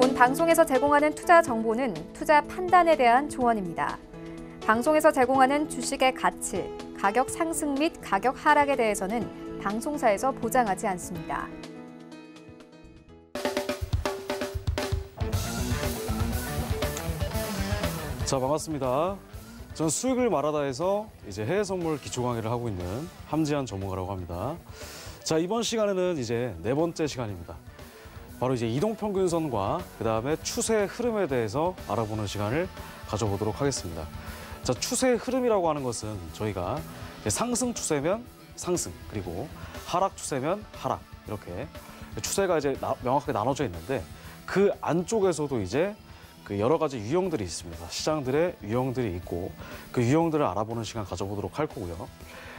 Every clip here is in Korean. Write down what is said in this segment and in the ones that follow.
본 방송에서 제공하는 투자 정보는 투자 판단에 대한 조언입니다. 방송에서 제공하는 주식의 가치, 가격 상승 및 가격 하락에 대해서는 방송사에서 보장하지 않습니다. 자, 반갑습니다. 저는 수익을 말하다에서 이제 해외 선물 기초 강의를 하고 있는 함지한 전문가라고 합니다. 자, 이번 시간에는 이제 네 번째 시간입니다. 바로 이제 이동평균선과 그다음에 추세 흐름에 대해서 알아보는 시간을 가져보도록 하겠습니다. 자, 추세 흐름이라고 하는 것은 저희가 상승 추세면 상승, 그리고 하락 추세면 하락, 이렇게 추세가 이제 명확하게 나눠져 있는데 그 안쪽에서도 이제 그 여러 가지 유형들이 있습니다. 시장들의 유형들이 있고 그 유형들을 알아보는 시간 가져보도록 할 거고요.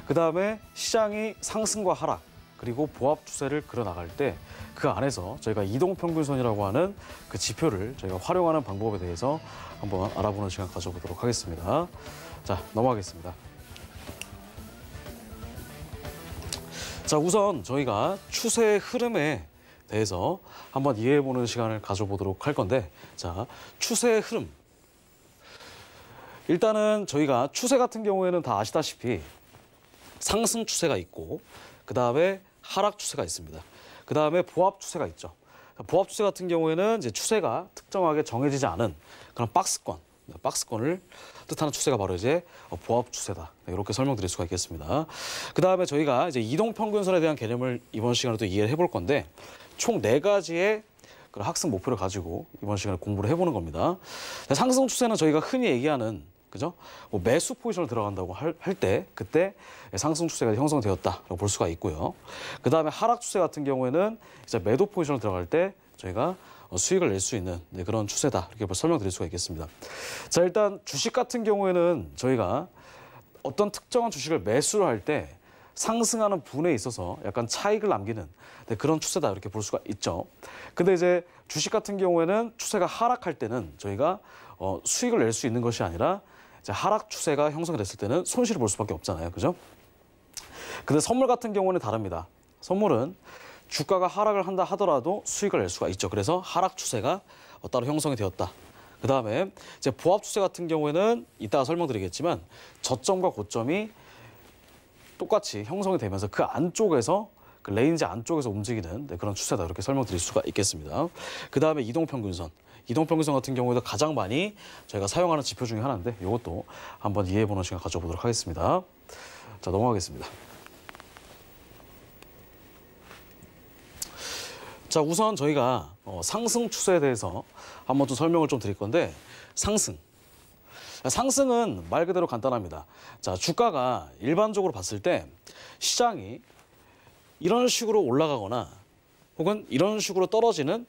그다음에 시장이 상승과 하락, 그리고 보합 추세를 그려나갈 때 그 안에서 저희가 이동평균선이라고 하는 그 지표를 저희가 활용하는 방법에 대해서 한번 알아보는 시간 가져보도록 하겠습니다. 자, 넘어가겠습니다. 자, 우선 저희가 추세 흐름에 대해서 한번 이해해보는 시간을 가져보도록 할 건데, 자, 추세 흐름. 일단은 저희가 추세 같은 경우에는 다 아시다시피 상승 추세가 있고 그 다음에 하락 추세가 있습니다. 그 다음에 보합 추세가 있죠. 보합 추세 같은 경우에는 이제 추세가 특정하게 정해지지 않은 그런 박스권을 뜻하는 추세가 바로 이제 보합 추세다. 이렇게 설명드릴 수가 있겠습니다. 그 다음에 저희가 이제 이동평균선에 대한 개념을 이번 시간에도 이해를 해볼 건데 총 4가지의 그런 학습 목표를 가지고 이번 시간에 공부를 해보는 겁니다. 상승 추세는 저희가 흔히 얘기하는 그죠? 뭐 매수 포지션을 들어간다고 할 때 그때 상승 추세가 형성되었다라고 볼 수가 있고요. 그 다음에 하락 추세 같은 경우에는 이제 매도 포지션을 들어갈 때 저희가 수익을 낼 수 있는 그런 추세다 이렇게 설명드릴 수가 있겠습니다. 자, 일단 주식 같은 경우에는 저희가 어떤 특정한 주식을 매수를 할 때 상승하는 분에 있어서 약간 차익을 남기는 그런 추세다 이렇게 볼 수가 있죠. 근데 이제 주식 같은 경우에는 추세가 하락할 때는 저희가 수익을 낼 수 있는 것이 아니라 이제 하락 추세가 형성이 됐을 때는 손실을 볼 수밖에 없잖아요. 그죠? 근데 선물 같은 경우는 다릅니다. 선물은 주가가 하락을 한다 하더라도 수익을 낼 수가 있죠. 그래서 하락 추세가 따로 형성이 되었다. 그 다음에 이제 보합 추세 같은 경우에는 이따가 설명드리겠지만 저점과 고점이 똑같이 형성이 되면서 그 안쪽에서 그 레인지 안쪽에서 움직이는 그런 추세다 이렇게 설명드릴 수가 있겠습니다. 그 다음에 이동평균선. 이동평균선 같은 경우에도 가장 많이 저희가 사용하는 지표 중에 하나인데 이것도 한번 이해해보는 시간 가져보도록 하겠습니다. 자, 넘어가겠습니다. 자, 우선 저희가 상승 추세에 대해서 한번 좀 설명을 좀 드릴 건데 상승은 말 그대로 간단합니다. 자, 주가가 일반적으로 봤을 때 시장이 이런 식으로 올라가거나 혹은 이런 식으로 떨어지는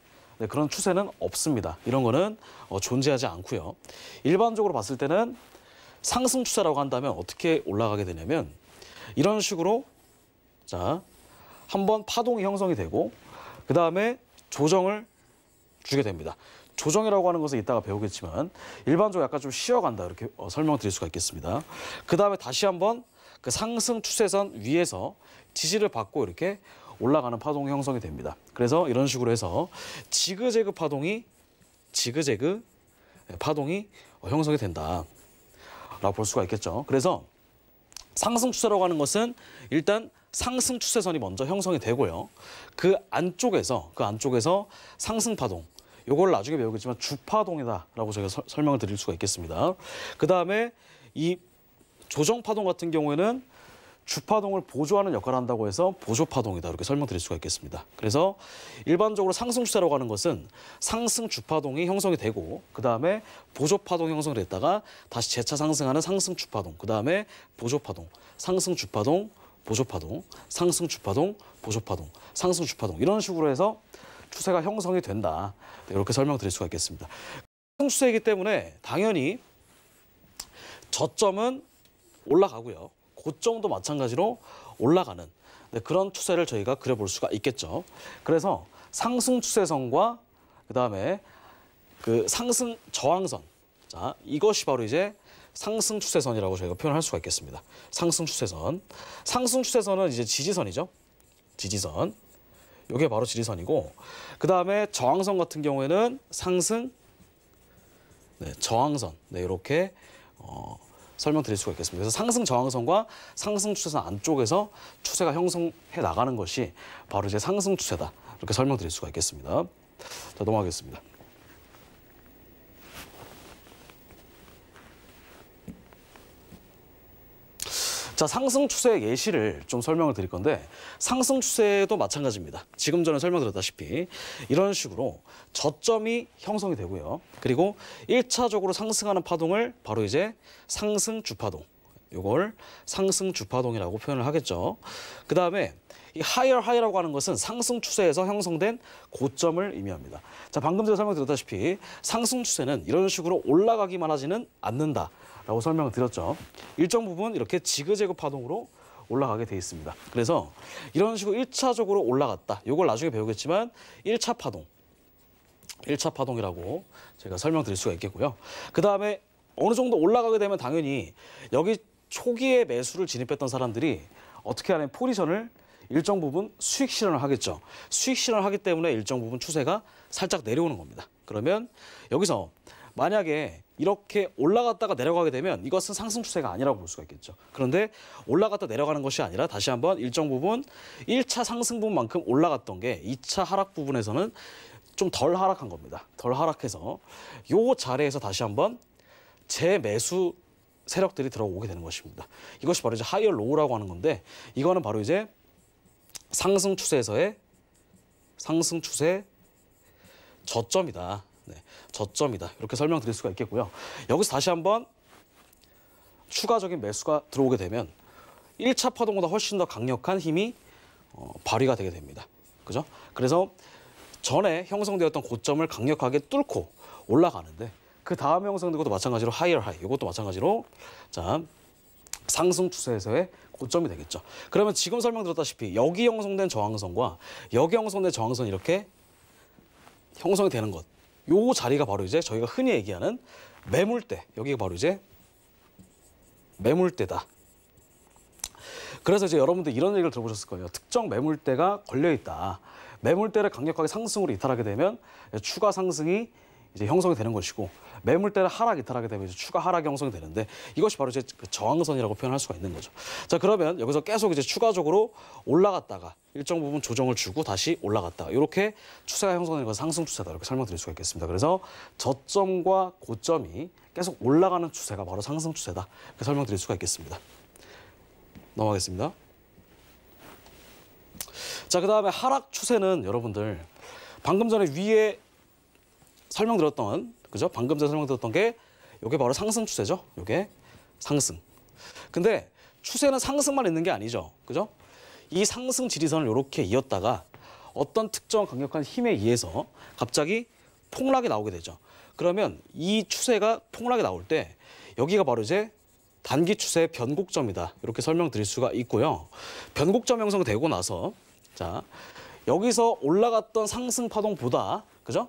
그런 추세는 없습니다. 이런 거는 존재하지 않고요. 일반적으로 봤을 때는 상승 추세라고 한다면 어떻게 올라가게 되냐면 이런 식으로 자, 한번 파동이 형성이 되고 그 다음에 조정을 주게 됩니다. 조정이라고 하는 것은 이따가 배우겠지만 일반적으로 약간 좀 쉬어간다 이렇게 설명드릴 수가 있겠습니다. 그 다음에 다시 한번 그 상승 추세선 위에서 지지를 받고 이렇게 올라가는 파동이 형성이 됩니다. 그래서 이런 식으로 해서 지그재그 파동이 형성이 된다라고 볼 수가 있겠죠. 그래서 상승 추세라고 하는 것은 일단 상승 추세선이 먼저 형성이 되고요. 그 안쪽에서 상승 파동, 요걸 나중에 배우겠지만 주파동이다라고 제가 설명을 드릴 수가 있겠습니다. 그 다음에 이 조정 파동 같은 경우에는 주파동을 보조하는 역할을 한다고 해서 보조파동이다 이렇게 설명드릴 수가 있겠습니다. 그래서 일반적으로 상승 추세라고 하는 것은 상승 주파동이 형성이 되고 그 다음에 보조파동이 형성이 됐다가 다시 재차 상승하는 상승 주파동, 그 다음에 보조파동, 상승 주파동, 보조파동, 상승 주파동, 보조파동, 상승 주파동 이런 식으로 해서 추세가 형성이 된다 이렇게 설명드릴 수가 있겠습니다. 상승 추세이기 때문에 당연히 저점은 올라가고요. 고점도 마찬가지로 올라가는 그런 추세를 저희가 그려볼 수가 있겠죠. 그래서 상승 추세선과 그다음에 그 상승 저항선, 자, 이것이 바로 이제 상승 추세선이라고 저희가 표현할 수가 있겠습니다. 상승 추세선. 상승 추세선은 이제 지지선이죠. 지지선. 이게 바로 지리선이고 그다음에 저항선 같은 경우에는 상승, 네, 저항선. 네, 이렇게 설명드릴 수가 있겠습니다. 그래서 상승 저항선과 상승 추세선 안쪽에서 추세가 형성해 나가는 것이 바로 이제 상승 추세다. 이렇게 설명드릴 수가 있겠습니다. 자, 넘어가겠습니다. 자, 상승 추세 예시를 좀 설명을 드릴 건데 상승 추세도 마찬가지입니다. 지금 전에 설명드렸다시피 이런 식으로 저점이 형성이 되고요. 그리고 1차적으로 상승하는 파동을 바로 이제 상승 주파동, 이걸 상승 주파동이라고 표현을 하겠죠. 그다음에 이 하이라고 하는 것은 상승 추세에서 형성된 고점을 의미합니다. 자, 방금 전에 설명드렸다시피 상승 추세는 이런 식으로 올라가기만 하지는 않는다. 라고 설명을 드렸죠. 일정 부분 이렇게 지그재그 파동으로 올라가게 돼 있습니다. 그래서 이런 식으로 1차적으로 올라갔다. 이걸 나중에 배우겠지만 1차 파동, 1차 파동이라고 제가 설명드릴 수가 있겠고요. 그다음에 어느 정도 올라가게 되면 당연히 여기 초기에 매수를 진입했던 사람들이 어떻게 하냐면 포지션을 일정 부분 수익 실현을 하겠죠. 수익 실현을 하기 때문에 일정 부분 추세가 살짝 내려오는 겁니다. 그러면 여기서 만약에 이렇게 올라갔다가 내려가게 되면 이것은 상승 추세가 아니라고 볼 수가 있겠죠. 그런데 올라갔다 내려가는 것이 아니라 다시 한번 일정 부분 1차 상승 부분만큼 올라갔던 게 2차 하락 부분에서는 좀 덜 하락한 겁니다. 덜 하락해서 요 자리에서 다시 한번 재매수 세력들이 들어오게 되는 것입니다. 이것이 바로 이제 하이어 로우라고 하는 건데 이거는 바로 이제 상승 추세에서의 상승 추세 저점이다. 네, 저점이다. 이렇게 설명드릴 수가 있겠고요. 여기서 다시 한번 추가적인 매수가 들어오게 되면 1차 파동보다 훨씬 더 강력한 힘이 발휘가 되게 됩니다. 그죠? 그래서 전에 형성되었던 고점을 강력하게 뚫고 올라가는데 그 다음에 형성된 것도 마찬가지로 하이어 하이. 이것도 마찬가지로 자 상승 추세에서의 고점이 되겠죠. 그러면 지금 설명드렸다시피 여기 형성된 저항선과 여기 형성된 저항선 이렇게 형성이 되는 것. 요 자리가 바로 이제 저희가 흔히 얘기하는 매물대. 여기가 바로 이제 매물대다. 그래서 이제 여러분들 이런 얘기를 들어보셨을 거예요. 특정 매물대가 걸려 있다. 매물대를 강력하게 상승으로 이탈하게 되면 추가 상승이 이제 형성이 되는 것이고 매물대를 하락 이탈하게 되면 이제 추가 하락이 형성이 되는데 이것이 바로 이제 그 저항선이라고 표현할 수가 있는 거죠. 자, 그러면 여기서 계속 이제 추가적으로 올라갔다가 일정 부분 조정을 주고 다시 올라갔다가 이렇게 추세가 형성되는 것은 상승 추세다 이렇게 설명드릴 수가 있겠습니다. 그래서 저점과 고점이 계속 올라가는 추세가 바로 상승 추세다 이렇게 설명드릴 수가 있겠습니다. 넘어가겠습니다. 자, 그다음에 하락 추세는 여러분들 방금 전에 위에 설명드렸던 그죠? 방금 전에 설명드렸던 게 이게 바로 상승 추세죠. 이게 상승. 근데 추세는 상승만 있는 게 아니죠. 그죠? 이 상승 지리선을 이렇게 이었다가 어떤 특정 강력한 힘에 의해서 갑자기 폭락이 나오게 되죠. 그러면 이 추세가 폭락이 나올 때 여기가 바로 이제 단기 추세의 변곡점이다. 이렇게 설명드릴 수가 있고요. 변곡점 형성이 되고 나서 자, 여기서 올라갔던 상승 파동보다 그죠?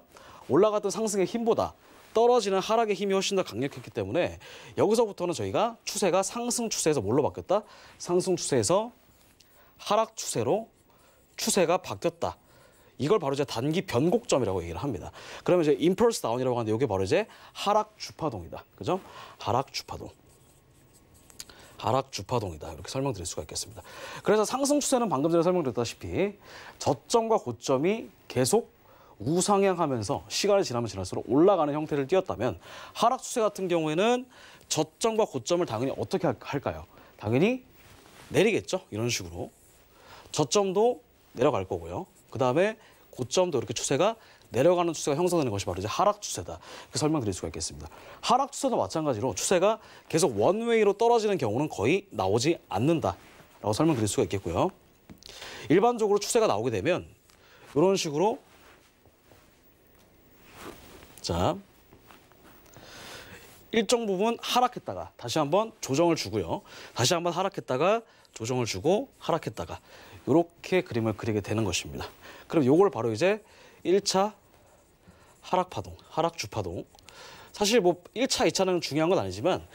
올라갔던 상승의 힘보다 떨어지는 하락의 힘이 훨씬 더 강력했기 때문에 여기서부터는 저희가 추세가 상승 추세에서 뭘로 바뀌었다? 상승 추세에서 하락 추세로 추세가 바뀌었다. 이걸 바로 이제 단기 변곡점이라고 얘기를 합니다. 그러면 이제 임펄스 다운이라고 하는데 이게 바로 이제 하락 주파동이다. 그죠? 하락 주파동. 하락 주파동이다. 이렇게 설명드릴 수가 있겠습니다. 그래서 상승 추세는 방금 전에 설명드렸다시피 저점과 고점이 계속 우상향하면서 시간이 지나면 지날수록 올라가는 형태를 띄었다면 하락 추세 같은 경우에는 저점과 고점을 당연히 어떻게 할까요? 당연히 내리겠죠. 이런 식으로. 저점도 내려갈 거고요. 그다음에 고점도 이렇게 추세가 내려가는 추세가 형성되는 것이 바로 이제 하락 추세다. 이렇게 설명드릴 수가 있겠습니다. 하락 추세도 마찬가지로 추세가 계속 원웨이로 떨어지는 경우는 거의 나오지 않는다라고 설명드릴 수가 있겠고요. 일반적으로 추세가 나오게 되면 이런 식으로 자, 일정 부분 하락했다가 다시 한번 조정을 주고요. 다시 한번 하락했다가 조정을 주고 하락했다가 이렇게 그림을 그리게 되는 것입니다. 그럼 요걸 바로 이제 1차 하락 파동, 하락 주파동. 사실 뭐 1차, 2차는 중요한 건 아니지만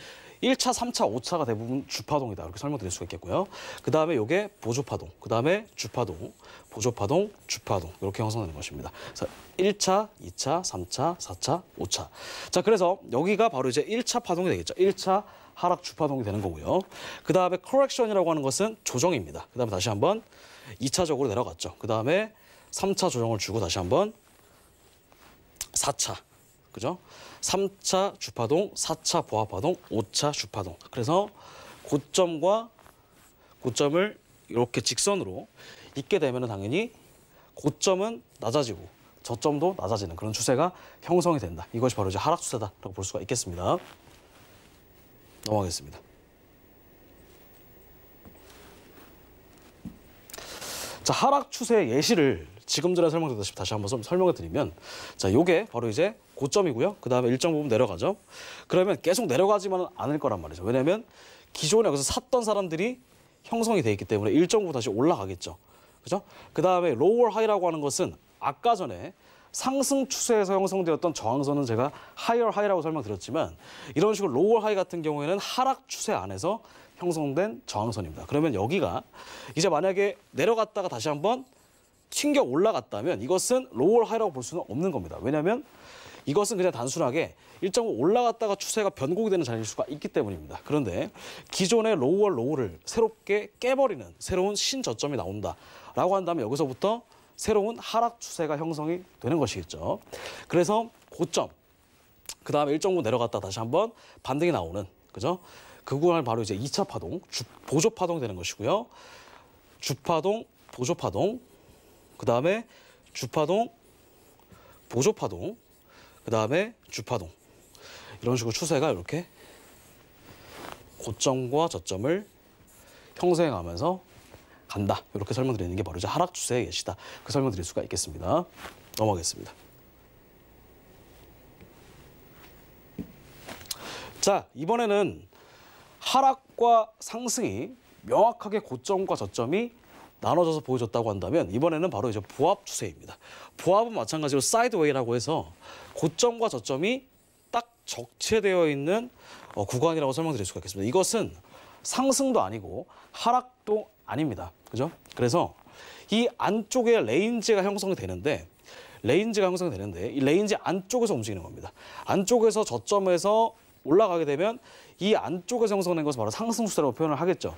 1차, 3차, 5차가 대부분 주파동이다. 이렇게 설명드릴 수가 있겠고요. 그 다음에 이게 보조파동, 그 다음에 주파동, 보조파동, 주파동 이렇게 형성되는 것입니다. 그래서 1차, 2차, 3차, 4차, 5차. 자, 그래서 여기가 바로 이제 1차 파동이 되겠죠. 1차 하락 주파동이 되는 거고요. 그 다음에 correction이라고 하는 것은 조정입니다. 그 다음에 다시 한번 2차적으로 내려갔죠. 그 다음에 3차 조정을 주고 다시 한번 4차, 그죠? 3차 주파동, 4차 보합파동, 5차 주파동. 그래서 고점과 고점을 이렇게 직선으로 잇게 되면 당연히 고점은 낮아지고 저점도 낮아지는 그런 추세가 형성이 된다. 이것이 바로 이제 하락 추세다라고 볼 수가 있겠습니다. 넘어가겠습니다. 자, 하락 추세 예시를 지금 전에 설명드렸다시피 다시 한번 좀 설명해 드리면, 자, 요게 바로 이제 고점이고요. 그 다음에 일정 부분 내려가죠. 그러면 계속 내려가지만은 않을 거란 말이죠. 왜냐하면 기존에 여기서 샀던 사람들이 형성이 돼 있기 때문에 일정 부분 다시 올라가겠죠. 그죠? 그 다음에 로워 하이라고 하는 것은 아까 전에 상승 추세에서 형성되었던 저항선은 제가 하이어 하이라고 설명드렸지만, 이런 식으로 로워 하이 같은 경우에는 하락 추세 안에서 형성된 저항선입니다. 그러면 여기가 이제 만약에 내려갔다가 다시 한번 튕겨 올라갔다면 이것은 로워 하이라고 볼 수는 없는 겁니다. 왜냐하면 이것은 그냥 단순하게 일정 부분 올라갔다가 추세가 변곡이 되는 자리일 수가 있기 때문입니다. 그런데 기존의 로우를 새롭게 깨버리는 새로운 신저점이 나온다라고 한다면 여기서부터 새로운 하락 추세가 형성이 되는 것이겠죠. 그래서 고점, 그 다음에 일정 부분 내려갔다 다시 한번 반등이 나오는, 그죠? 그 구간을 바로 이제 2차 파동, 보조파동이 되는 것이고요. 주파동, 보조파동, 그 다음에 주파동, 보조파동, 그 다음에 주파동. 이런 식으로 추세가 이렇게 고점과 저점을 형성해가면서 간다. 이렇게 설명드리는 게 바로 이제 하락 추세의 예시다. 그 설명드릴 수가 있겠습니다. 넘어가겠습니다. 자, 이번에는 하락과 상승이 명확하게 고점과 저점이 나눠져서 보여줬다고 한다면 이번에는 바로 이제 보합 추세입니다. 보합은 마찬가지로 사이드웨이라고 해서 고점과 저점이 딱 적체되어 있는 구간이라고 설명드릴 수가 있겠습니다. 이것은 상승도 아니고 하락도 아닙니다. 그죠? 그래서 이 안쪽에 레인지가 형성이 되는데 이 레인지 안쪽에서 움직이는 겁니다. 안쪽에서 저점에서 올라가게 되면 이 안쪽에서 형성된 것을 바로 상승 추세라고 표현을 하겠죠.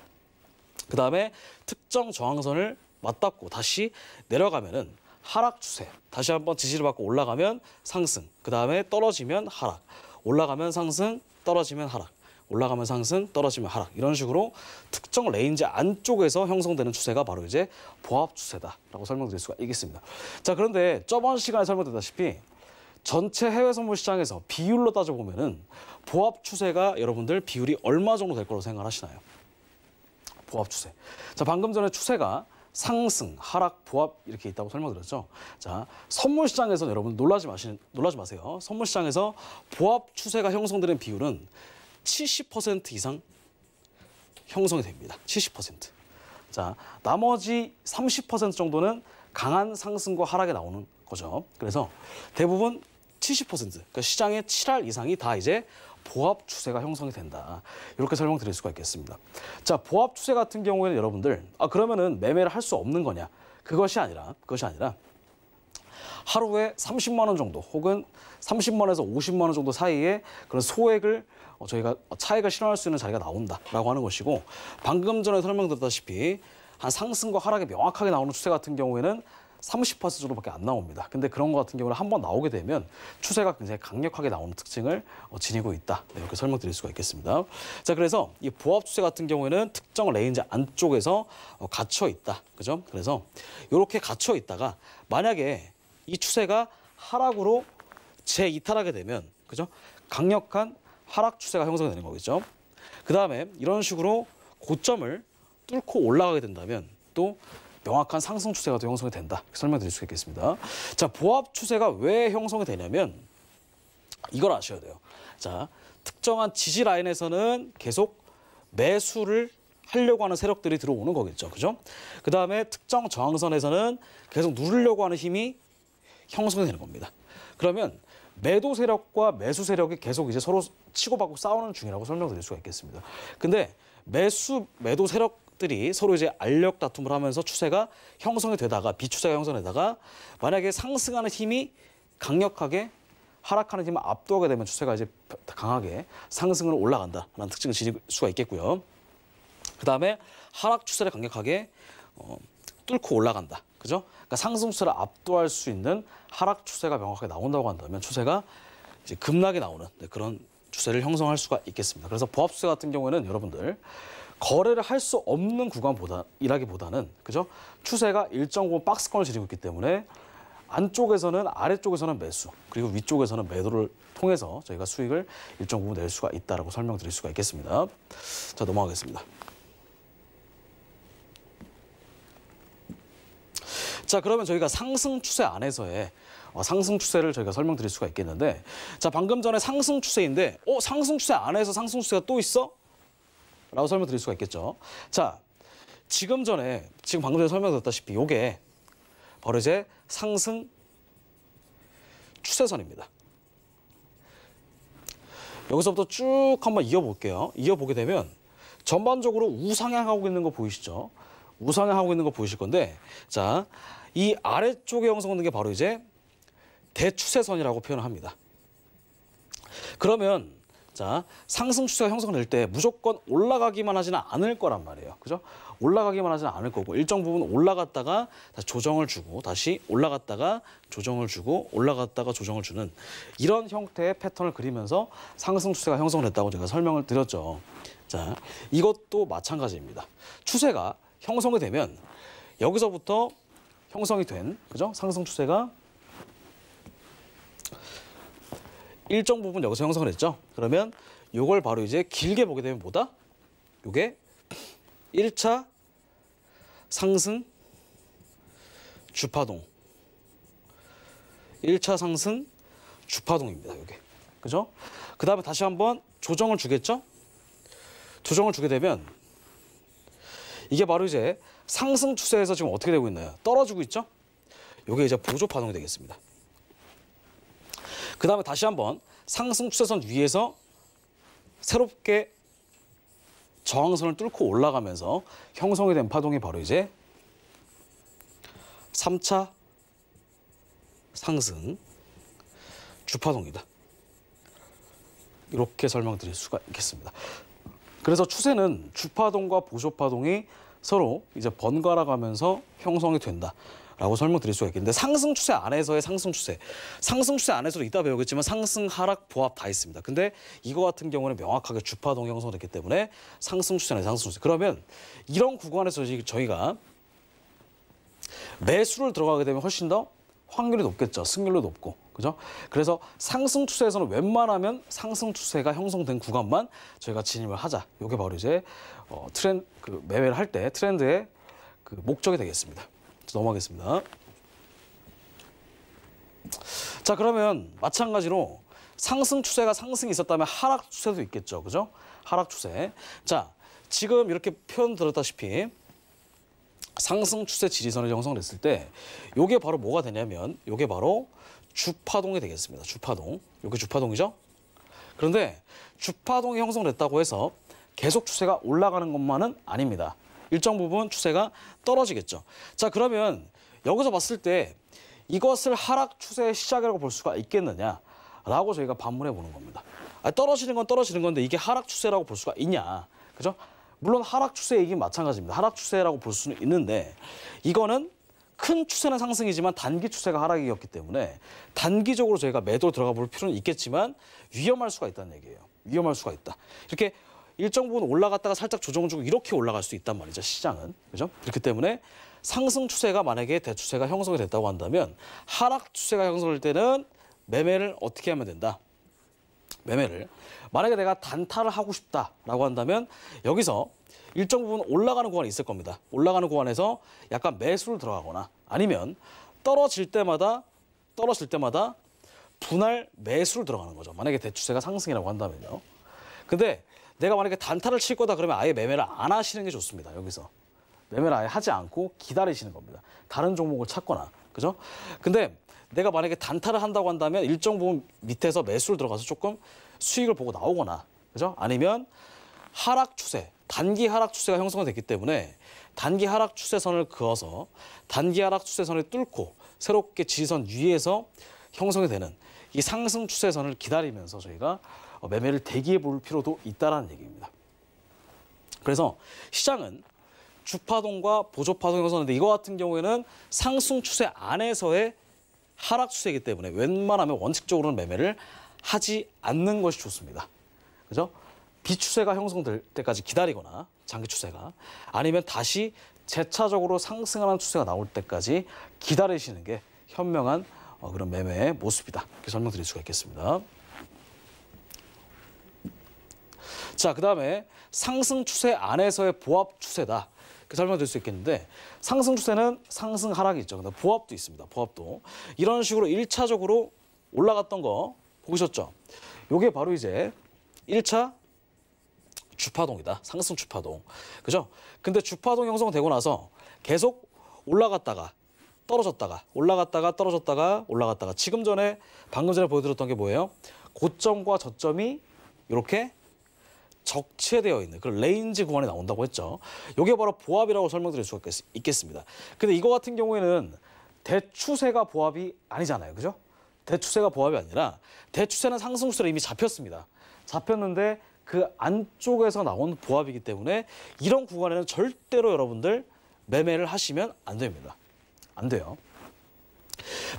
그 다음에 특정 저항선을 맞닿고 다시 내려가면은 하락 추세. 다시 한번 지지를 받고 올라가면 상승. 그 다음에 떨어지면 하락. 올라가면 상승, 떨어지면 하락. 올라가면 상승, 떨어지면 하락. 이런 식으로 특정 레인지 안쪽에서 형성되는 추세가 바로 이제 보합 추세다라고 설명드릴 수가 있겠습니다. 자, 그런데 저번 시간에 설명드렸다시피 전체 해외 선물 시장에서 비율로 따져보면은 보합 추세가 여러분들 비율이 얼마 정도 될 거라고 생각하시나요? 보합 추세. 자, 방금 전에 추세가 상승, 하락, 보합 이렇게 있다고 설명드렸죠. 자, 선물 시장에서 여러분 놀라지 마세요. 선물 시장에서 보합 추세가 형성되는 비율은 70% 이상 형성이 됩니다. 70%. 자, 나머지 30% 정도는 강한 상승과 하락에 나오는 거죠. 그래서 대부분 70%, 그러니까 시장의 7할 이상이 다 이제 보합 추세가 형성이 된다. 이렇게 설명드릴 수가 있겠습니다. 자, 보합 추세 같은 경우에는 여러분들 그러면은 매매를 할 수 없는 거냐? 그것이 아니라 하루에 30만 원 정도 혹은 30만 원에서 50만 원 정도 사이에 그런 소액을 저희가 차익을 실현할 수 있는 자리가 나온다라고 하는 것이고, 방금 전에 설명드렸다시피 한 상승과 하락이 명확하게 나오는 추세 같은 경우에는 30% 정도밖에 안 나옵니다. 근데 그런 것 같은 경우는 한번 나오게 되면 추세가 굉장히 강력하게 나오는 특징을 지니고 있다. 네, 이렇게 설명드릴 수가 있겠습니다. 자, 그래서 이 보합 추세 같은 경우에는 특정 레인지 안쪽에서 갇혀 있다. 그죠? 그래서 이렇게 갇혀 있다가 만약에 이 추세가 하락으로 재이탈하게 되면, 그죠? 강력한 하락 추세가 형성이 되는 거겠죠. 그 다음에 이런 식으로 고점을 뚫고 올라가게 된다면 또 명확한 상승 추세가 또 형성이 된다. 설명드릴 수 있겠습니다. 자, 보합 추세가 왜 형성이 되냐면 이걸 아셔야 돼요. 자, 특정한 지지 라인에서는 계속 매수를 하려고 하는 세력들이 들어오는 거겠죠. 그죠? 그 다음에 특정 저항선에서는 계속 누르려고 하는 힘이 형성이 되는 겁니다. 그러면 매도 세력과 매수 세력이 계속 이제 서로 치고받고 싸우는 중이라고 설명드릴 수가 있겠습니다. 근데 매도 세력들이 서로 이제 알력 다툼을 하면서 추세가 형성이 되다가 비추세가 형성되다가 만약에 상승하는 힘이 강력하게 하락하는 힘을 압도하게 되면 추세가 이제 강하게 상승으로 올라간다라는 특징을 지닐 수가 있겠고요. 그다음에 하락 추세를 강력하게 뚫고 올라간다. 그죠? 그러니까 상승 추세를 압도할 수 있는 하락 추세가 명확하게 나온다고 한다면 추세가 이제 급락이 나오는 그런 추세를 형성할 수가 있겠습니다. 그래서 보합 추세 같은 경우에는 여러분들 거래를 할 수 없는 구간이라기보다는 그죠? 추세가 일정 부분 박스권을 지니고 있기 때문에 안쪽에서는 아래쪽에서는 매수 그리고 위쪽에서는 매도를 통해서 저희가 수익을 일정 부분 낼 수가 있다라고 설명드릴 수가 있겠습니다. 자, 넘어가겠습니다. 자, 그러면 저희가 상승 추세 안에서의 상승 추세를 저희가 설명드릴 수가 있겠는데, 자, 방금 전에 상승 추세인데, 상승 추세 안에서 상승 추세가 또 있어? 라고 설명드릴 수가 있겠죠. 자, 지금 방금 전에 설명드렸다시피 이게 바로 이제 상승 추세선입니다. 여기서부터 쭉 한번 이어볼게요. 이어보게 되면 전반적으로 우상향하고 있는 거 보이시죠? 우상향하고 있는 거 보이실 건데, 자, 이 아래쪽에 형성되는 게 바로 이제 대추세선이라고 표현을 합니다. 그러면 자, 상승 추세가 형성될 때 무조건 올라가기만 하지는 않을 거란 말이에요. 그죠? 올라가기만 하지는 않을 거고 일정 부분 올라갔다가 다시 조정을 주고 다시 올라갔다가 조정을 주고 올라갔다가 조정을 주는 이런 형태의 패턴을 그리면서 상승 추세가 형성됐다고 제가 설명을 드렸죠. 자, 이것도 마찬가지입니다. 추세가 형성이 되면 여기서부터 형성이 된 그죠? 상승 추세가 일정 부분 여기서 형성을 했죠. 그러면 이걸 바로 이제 길게 보게 되면 뭐다? 이게 1차 상승 주파동. 1차 상승 주파동입니다. 이게. 그죠? 그다음에 다시 한번 조정을 주겠죠? 조정을 주게 되면 이게 바로 이제 상승 추세에서 지금 어떻게 되고 있나요? 떨어지고 있죠? 이게 이제 보조 파동이 되겠습니다. 그 다음에 다시 한번 상승 추세선 위에서 새롭게 저항선을 뚫고 올라가면서 형성이 된 파동이 바로 이제 3차 상승 주파동이다. 이렇게 설명드릴 수가 있겠습니다. 그래서 추세는 주파동과 보조파동이 서로 이제 번갈아 가면서 형성이 된다라고 설명드릴 수가 있겠는데 상승 추세 안에서의 상승 추세 안에서도 이따 배우겠지만 상승, 하락, 보합 다 있습니다. 근데 이거 같은 경우는 명확하게 주파동이 형성됐기 때문에 상승 추세는 상승 추세. 그러면 이런 구간에서 저희가 매수를 들어가게 되면 훨씬 더 확률이 높겠죠. 승률도 높고. 그죠? 그래서 상승 추세에서는 웬만하면 상승 추세가 형성된 구간만 저희가 진입을 하자. 이게 바로 이제 매매를 할 때 트렌드의 목적이 되겠습니다. 넘어가겠습니다. 자, 그러면 마찬가지로 상승 추세가 상승이 있었다면 하락 추세도 있겠죠. 그죠? 하락 추세. 자, 지금 이렇게 표현 들었다시피 상승 추세 지지선이 형성됐을 때 이게 바로 뭐가 되냐면 이게 바로 주파동이 되겠습니다. 주파동. 이게 주파동이죠? 그런데 주파동이 형성됐다고 해서 계속 추세가 올라가는 것만은 아닙니다. 일정 부분 추세가 떨어지겠죠. 자, 그러면 여기서 봤을 때 이것을 하락 추세의 시작이라고 볼 수가 있겠느냐라고 저희가 반문해 보는 겁니다. 떨어지는 건 떨어지는 건데 이게 하락 추세라고 볼 수가 있냐. 그죠? 물론 하락 추세이긴 마찬가지입니다. 하락 추세라고 볼 수는 있는데 이거는 큰 추세는 상승이지만 단기 추세가 하락이었기 때문에 단기적으로 저희가 매도로 들어가 볼 필요는 있겠지만 위험할 수가 있다는 얘기예요. 위험할 수가 있다. 이렇게 일정 부분 올라갔다가 살짝 조정 주고 이렇게 올라갈 수 있단 말이죠. 시장은. 그죠? 그렇기 때문에 상승 추세가 만약에 대추세가 형성이 됐다고 한다면 하락 추세가 형성될 때는 매매를 어떻게 하면 된다? 매매를 만약에 내가 단타를 하고 싶다라고 한다면 여기서 일정 부분 올라가는 구간이 있을 겁니다. 올라가는 구간에서 약간 매수를 들어가거나 아니면 떨어질 때마다 분할 매수를 들어가는 거죠. 만약에 대추세가 상승이라고 한다면요. 근데 내가 만약에 단타를 칠 거다 그러면 아예 매매를 안 하시는 게 좋습니다. 여기서 매매를 아예 하지 않고 기다리시는 겁니다. 다른 종목을 찾거나. 그죠? 근데 내가 만약에 단타를 한다고 한다면 일정 부분 밑에서 매수를 들어가서 조금 수익을 보고 나오거나, 그죠? 아니면 하락 추세, 단기 하락 추세가 형성됐기 때문에 단기 하락 추세선을 그어서 단기 하락 추세선을 뚫고 새롭게 지지선 위에서 형성이 되는 이 상승 추세선을 기다리면서 저희가 매매를 대기해 볼 필요도 있다는 얘기입니다. 그래서 시장은 주파동과 보조파동이 형성되는데 이거 같은 경우에는 상승 추세 안에서의 하락 추세이기 때문에 웬만하면 원칙적으로는 매매를 하지 않는 것이 좋습니다. 그죠? 비추세가 형성될 때까지 기다리거나 장기 추세가 아니면 다시 재차적으로 상승하는 추세가 나올 때까지 기다리시는 게 현명한 그런 매매의 모습이다. 이렇게 설명드릴 수가 있겠습니다. 자, 그다음에 상승 추세 안에서의 보합 추세다. 이렇게 설명드릴 수 있겠는데 상승 추세는 상승 하락이 있죠. 근데 보합도 있습니다. 보합도. 이런 식으로 1차적으로 올라갔던 거 보셨죠? 요게 바로 이제 1차 주파동이다. 상승 주파동. 그죠? 근데 주파동 형성되고 나서 계속 올라갔다가 떨어졌다가 올라갔다가 떨어졌다가 올라갔다가 방금 전에 보여드렸던 게 뭐예요? 고점과 저점이 이렇게 적체되어 있는 그런 레인지 구간이 나온다고 했죠. 이게 바로 보합이라고 설명드릴 수가 있겠습니다. 근데 이거 같은 경우에는 대추세가 보합이 아니잖아요. 그죠? 대추세가 보합이 아니라 대추세는 상승 추세로 이미 잡혔습니다. 잡혔는데 그 안쪽에서 나온 보합이기 때문에 이런 구간에는 절대로 여러분들 매매를 하시면 안 됩니다. 안 돼요.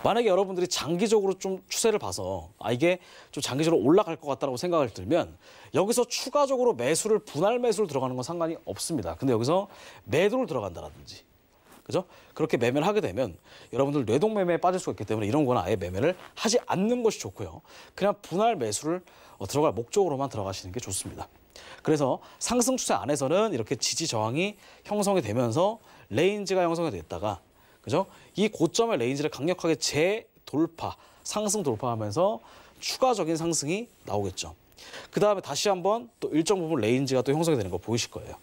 만약에 여러분들이 장기적으로 좀 추세를 봐서 이게 좀 장기적으로 올라갈 것 같다고 생각을 들면 여기서 추가적으로 분할 매수를 들어가는 건 상관이 없습니다. 근데 여기서 매도를 들어간다든지, 그죠? 그렇게 매매를 하게 되면 여러분들 뇌동 매매에 빠질 수가 있기 때문에 이런 거는 아예 매매를 하지 않는 것이 좋고요. 그냥 분할 매수를 들어갈 목적으로만 들어가시는 게 좋습니다. 그래서 상승 추세 안에서는 이렇게 지지 저항이 형성이 되면서 레인지가 형성이 됐다가, 그죠? 이 고점의 레인지를 강력하게 재돌파, 상승 돌파하면서 추가적인 상승이 나오겠죠. 그 다음에 다시 한번 또 일정 부분 레인지가 또 형성이 되는 거 보이실 거예요.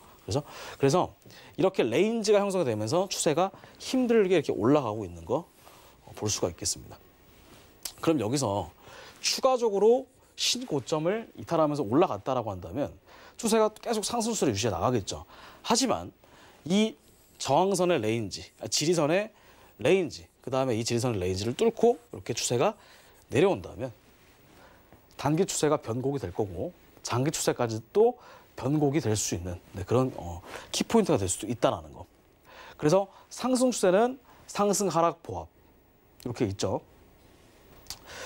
그래서 이렇게 레인지가 형성이 되면서 추세가 힘들게 이렇게 올라가고 있는 거 볼 수가 있겠습니다. 그럼 여기서 추가적으로 신고점을 이탈하면서 올라갔다라고 한다면 추세가 계속 상승 추세를 유지해 나가겠죠. 하지만 이 저항선의 레인지, 지리선의 레인지, 그 다음에 이 지리선의 레인지를 뚫고 이렇게 추세가 내려온다면 단기 추세가 변곡이 될 거고 장기 추세까지 또 변곡이 될 수 있는 그런 키포인트가 될 수도 있다는 거. 그래서 상승 추세는 상승 하락 보합 이렇게 있죠.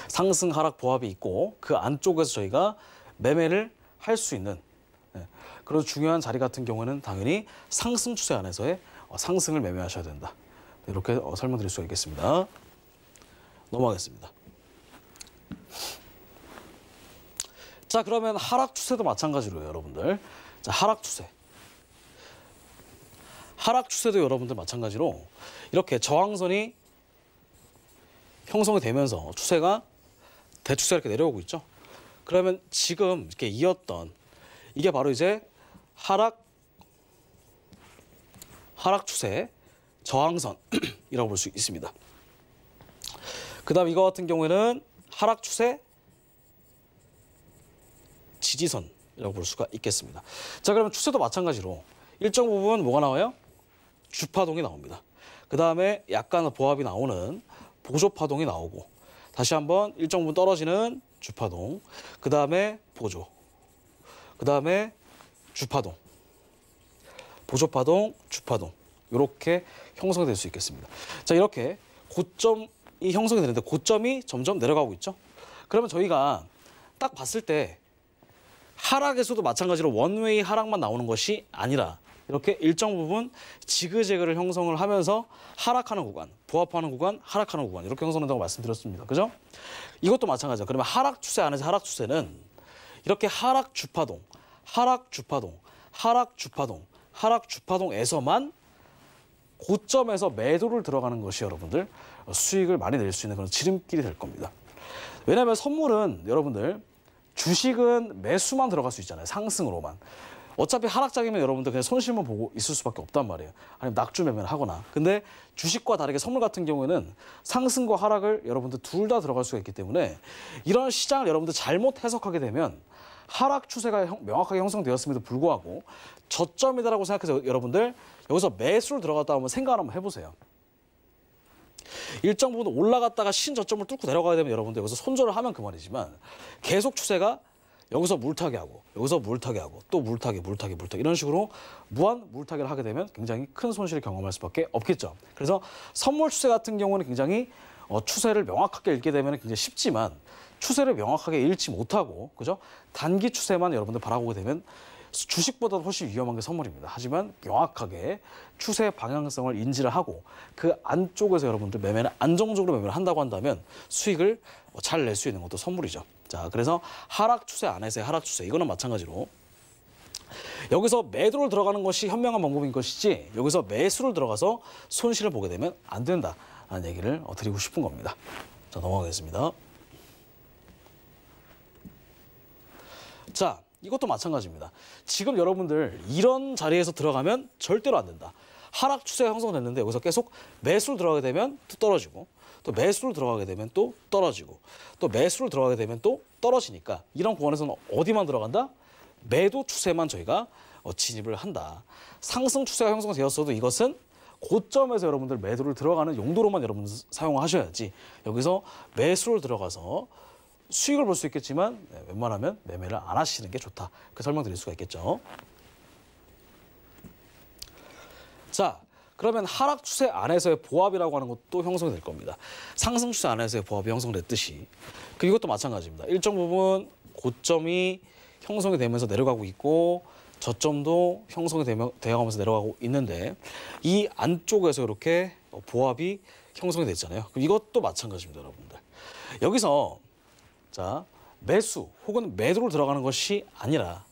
상승 하락 보합이 있고 그 안쪽에서 저희가 매매를 할 수 있는 그런 중요한 자리 같은 경우에는 당연히 상승 추세 안에서의 상승을 매매하셔야 된다. 이렇게 설명드릴 수가 있겠습니다. 넘어가겠습니다. 자, 그러면 하락 추세도 마찬가지로요, 여러분들. 자, 하락 추세. 하락 추세도 여러분들 마찬가지로 이렇게 저항선이 형성이 되면서 추세가 대추세가 이렇게 내려오고 있죠. 그러면 지금 이렇게 이었던 이게 바로 이제 하락 추세 저항선이라고 볼 수 있습니다. 그다음 이거 같은 경우에는 하락 추세 지지선이라고 볼 수가 있겠습니다. 자, 그러면 추세도 마찬가지로 일정 부분 뭐가 나와요? 주파동이 나옵니다. 그 다음에 약간 보합이 나오는 보조파동이 나오고 다시 한번 일정 부분 떨어지는 주파동, 그 다음에 보조, 그 다음에 주파동, 보조파동, 주파동 이렇게 형성이 될 수 있겠습니다. 자, 이렇게 고점이 형성이 되는데 고점이 점점 내려가고 있죠. 그러면 저희가 딱 봤을 때 하락에서도 마찬가지로 원웨이 하락만 나오는 것이 아니라 이렇게 일정 부분 지그재그를 형성을 하면서 하락하는 구간, 보합하는 구간, 하락하는 구간 이렇게 형성된다고 말씀드렸습니다. 그죠? 이것도 마찬가지죠. 그러면 하락 추세 안에서 하락 추세는 이렇게 하락 주파동, 하락 주파동, 하락 주파동, 하락 주파동에서만 고점에서 매도를 들어가는 것이 여러분들 수익을 많이 낼 수 있는 그런 지름길이 될 겁니다. 왜냐하면 선물은 여러분들 주식은 매수만 들어갈 수 있잖아요. 상승으로만. 어차피 하락장이면 여러분들 그냥 손실만 보고 있을 수밖에 없단 말이에요. 아니면 낙주 매매를 하거나. 근데 주식과 다르게 선물 같은 경우에는 상승과 하락을 여러분들 둘 다 들어갈 수가 있기 때문에 이런 시장을 여러분들 잘못 해석하게 되면 하락 추세가 명확하게 형성되었음에도 불구하고 저점이다라고 생각해서 여러분들 여기서 매수를 들어갔다 한번 생각을 한번 해보세요. 일정 부분 올라갔다가 신저점을 뚫고 내려가게 되면 여러분들 여기서 손절을 하면 그만이지만 계속 추세가 여기서 물타기 하고 여기서 물타기 하고 또 물타기 이런 식으로 무한 물타기를 하게 되면 굉장히 큰 손실을 경험할 수밖에 없겠죠. 그래서 선물 추세 같은 경우는 굉장히 추세를 명확하게 읽게 되면 굉장히 쉽지만 추세를 명확하게 읽지 못하고 그죠? 단기 추세만 여러분들 바라보게 되면 주식보다 훨씬 위험한 게 선물입니다. 하지만 명확하게 추세 방향성을 인지를 하고 그 안쪽에서 여러분들 매매를 안정적으로 매매를 한다고 한다면 수익을 잘 낼 수 있는 것도 선물이죠. 자, 그래서 하락 추세 안에서의 하락 추세 이거는 마찬가지로 여기서 매도를 들어가는 것이 현명한 방법인 것이지 여기서 매수를 들어가서 손실을 보게 되면 안 된다라는 얘기를 드리고 싶은 겁니다. 자, 넘어가겠습니다. 자, 이것도 마찬가지입니다. 지금 여러분들 이런 자리에서 들어가면 절대로 안 된다. 하락 추세가 형성됐는데 여기서 계속 매수를 들어가게 되면 또 떨어지고 또 매수를 들어가게 되면 또 떨어지고 또 매수를 들어가게 되면 또 떨어지니까 이런 구간에서는 어디만 들어간다? 매도 추세만 저희가 진입을 한다. 상승 추세가 형성되었어도 이것은 고점에서 여러분들 매도를 들어가는 용도로만 여러분들 사용하셔야지 여기서 매수를 들어가서 수익을 볼 수 있겠지만 웬만하면 매매를 안 하시는 게 좋다. 그 설명드릴 수가 있겠죠. 자, 그러면 하락 추세 안에서의 보합이라고 하는 것도 형성이 될 겁니다. 상승 추세 안에서의 보합이 형성됐듯이 이것도 마찬가지입니다. 일정 부분 고점이 형성이 되면서 내려가고 있고 저점도 형성이 되어가면서 내려가고 있는데 이 안쪽에서 이렇게 보합이 형성이 됐잖아요. 그럼 이것도 마찬가지입니다, 여러분들. 여기서 자, 매수 혹은 매도를 들어가는 것이 아니라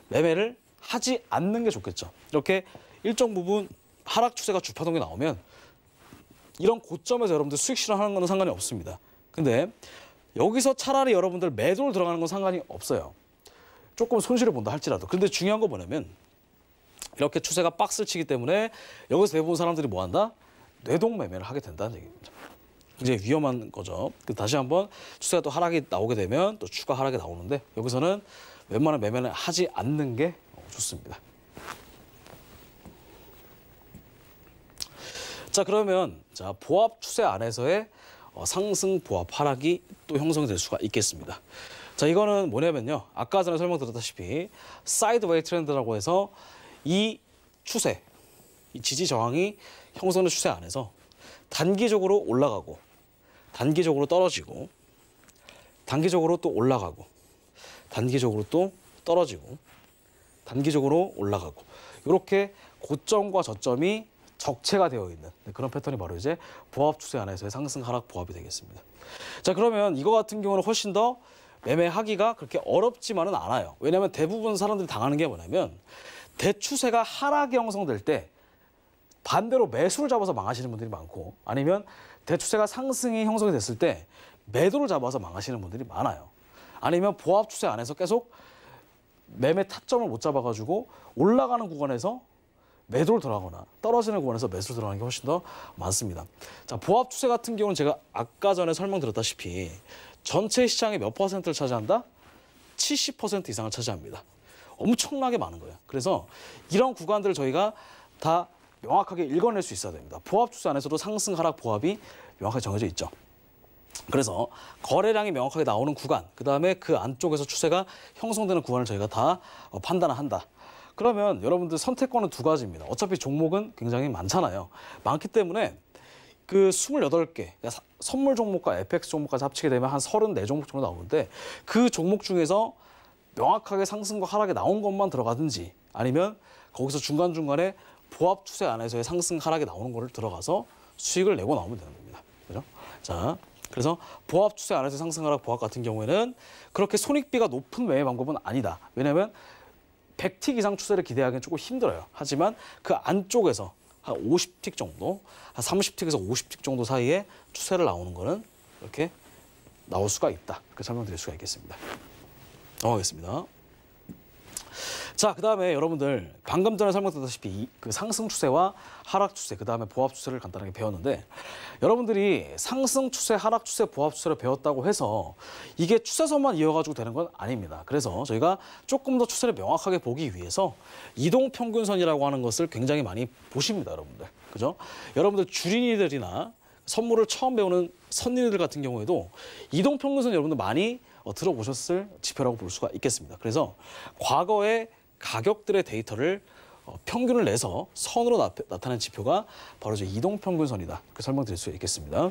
매매를 하지 않는 게 좋겠죠. 이렇게 일정 부분 하락 추세가 주파동이 나오면 이런 고점에서 여러분들 수익 실현하는 건 상관이 없습니다. 근데 여기서 차라리 여러분들 매도를 들어가는 건 상관이 없어요. 조금 손실을 본다 할지라도. 근데 중요한 거 뭐냐면 이렇게 추세가 박스를 치기 때문에 여기서 대부분 사람들이 뭐 한다? 뇌동 매매를 하게 된다는 얘기입니다. 굉장히 위험한 거죠. 다시 한번 추세가 또 하락이 나오게 되면 또 추가 하락이 나오는데 여기서는 웬만한 매매는 하지 않는 게 좋습니다. 자, 그러면 자, 보합 추세 안에서의 상승 보합 하락이 또 형성이 될 수가 있겠습니다. 자, 이거는 뭐냐면요. 아까 전에 설명드렸다시피 사이드웨이 트렌드라고 해서 이 추세, 이 지지 저항이 형성된 추세 안에서 단기적으로 올라가고 단기적으로 떨어지고 단기적으로 또 올라가고 단기적으로 또 떨어지고 단기적으로 올라가고 이렇게 고점과 저점이 적체가 되어 있는 그런 패턴이 바로 이제 보합 추세 안에서의 상승 하락 보합이 되겠습니다. 자, 그러면 이거 같은 경우는 훨씬 더 매매하기가 그렇게 어렵지만은 않아요. 왜냐하면 대부분 사람들이 당하는 게 뭐냐면 대추세가 하락이 형성될 때 반대로 매수를 잡아서 망하시는 분들이 많고 아니면 대추세가 상승이 형성이 됐을 때 매도를 잡아서 망하시는 분들이 많아요. 아니면 보합 추세 안에서 계속 매매 타점을 못 잡아가지고 올라가는 구간에서 매도를 들어가거나 떨어지는 구간에서 매수를 들어가는 게 훨씬 더 많습니다. 자, 보합 추세 같은 경우는 제가 아까 전에 설명드렸다시피 전체 시장의 몇 퍼센트를 차지한다? 70% 이상을 차지합니다. 엄청나게 많은 거예요. 그래서 이런 구간들을 저희가 다 명확하게 읽어낼 수 있어야 됩니다. 보합 추세 안에서도 상승, 하락, 보합이 명확하게 정해져 있죠. 그래서 거래량이 명확하게 나오는 구간, 그다음에 그 안쪽에서 추세가 형성되는 구간을 저희가 다 판단을 한다. 그러면 여러분들 선택권은 두 가지입니다. 어차피 종목은 굉장히 많잖아요. 많기 때문에 그 28개, 그러니까 선물 종목과 FX 종목까지 합치게 되면 한 34종목 정도 나오는데 그 종목 중에서 명확하게 상승과 하락이 나온 것만 들어가든지 아니면 거기서 중간중간에 보합 추세 안에서의 상승 하락이 나오는 거를 들어가서 수익을 내고 나오면 되는 겁니다. 그죠? 자, 그래서 보합 추세 안에서 상승 하락 보합 같은 경우에는 그렇게 손익비가 높은 매매 방법은 아니다. 왜냐하면 100틱 이상 추세를 기대하기는 조금 힘들어요. 하지만 그 안쪽에서 한 50틱 정도, 한 30틱에서 50틱 정도 사이에 추세를 나오는 거는 이렇게 나올 수가 있다. 그렇게 설명드릴 수가 있겠습니다. 넘어가겠습니다. 자, 그다음에 여러분들 방금 전에 설명드렸다시피 그 상승 추세와 하락 추세, 그다음에 보합 추세를 간단하게 배웠는데 여러분들이 상승 추세, 하락 추세, 보합 추세를 배웠다고 해서 이게 추세선만 이어가지고 되는 건 아닙니다. 그래서 저희가 조금 더 추세를 명확하게 보기 위해서 이동평균선이라고 하는 것을 굉장히 많이 보십니다, 여러분들. 그죠? 여러분들 주린이들이나 선물을 처음 배우는 선린이들 같은 경우에도 이동평균선 여러분들 많이 들어보셨을 지표라고 볼 수가 있겠습니다. 그래서 과거의 가격들의 데이터를 평균을 내서 선으로 나타낸 지표가 바로 이제 이동평균선이다. 이렇게 설명드릴 수 있겠습니다.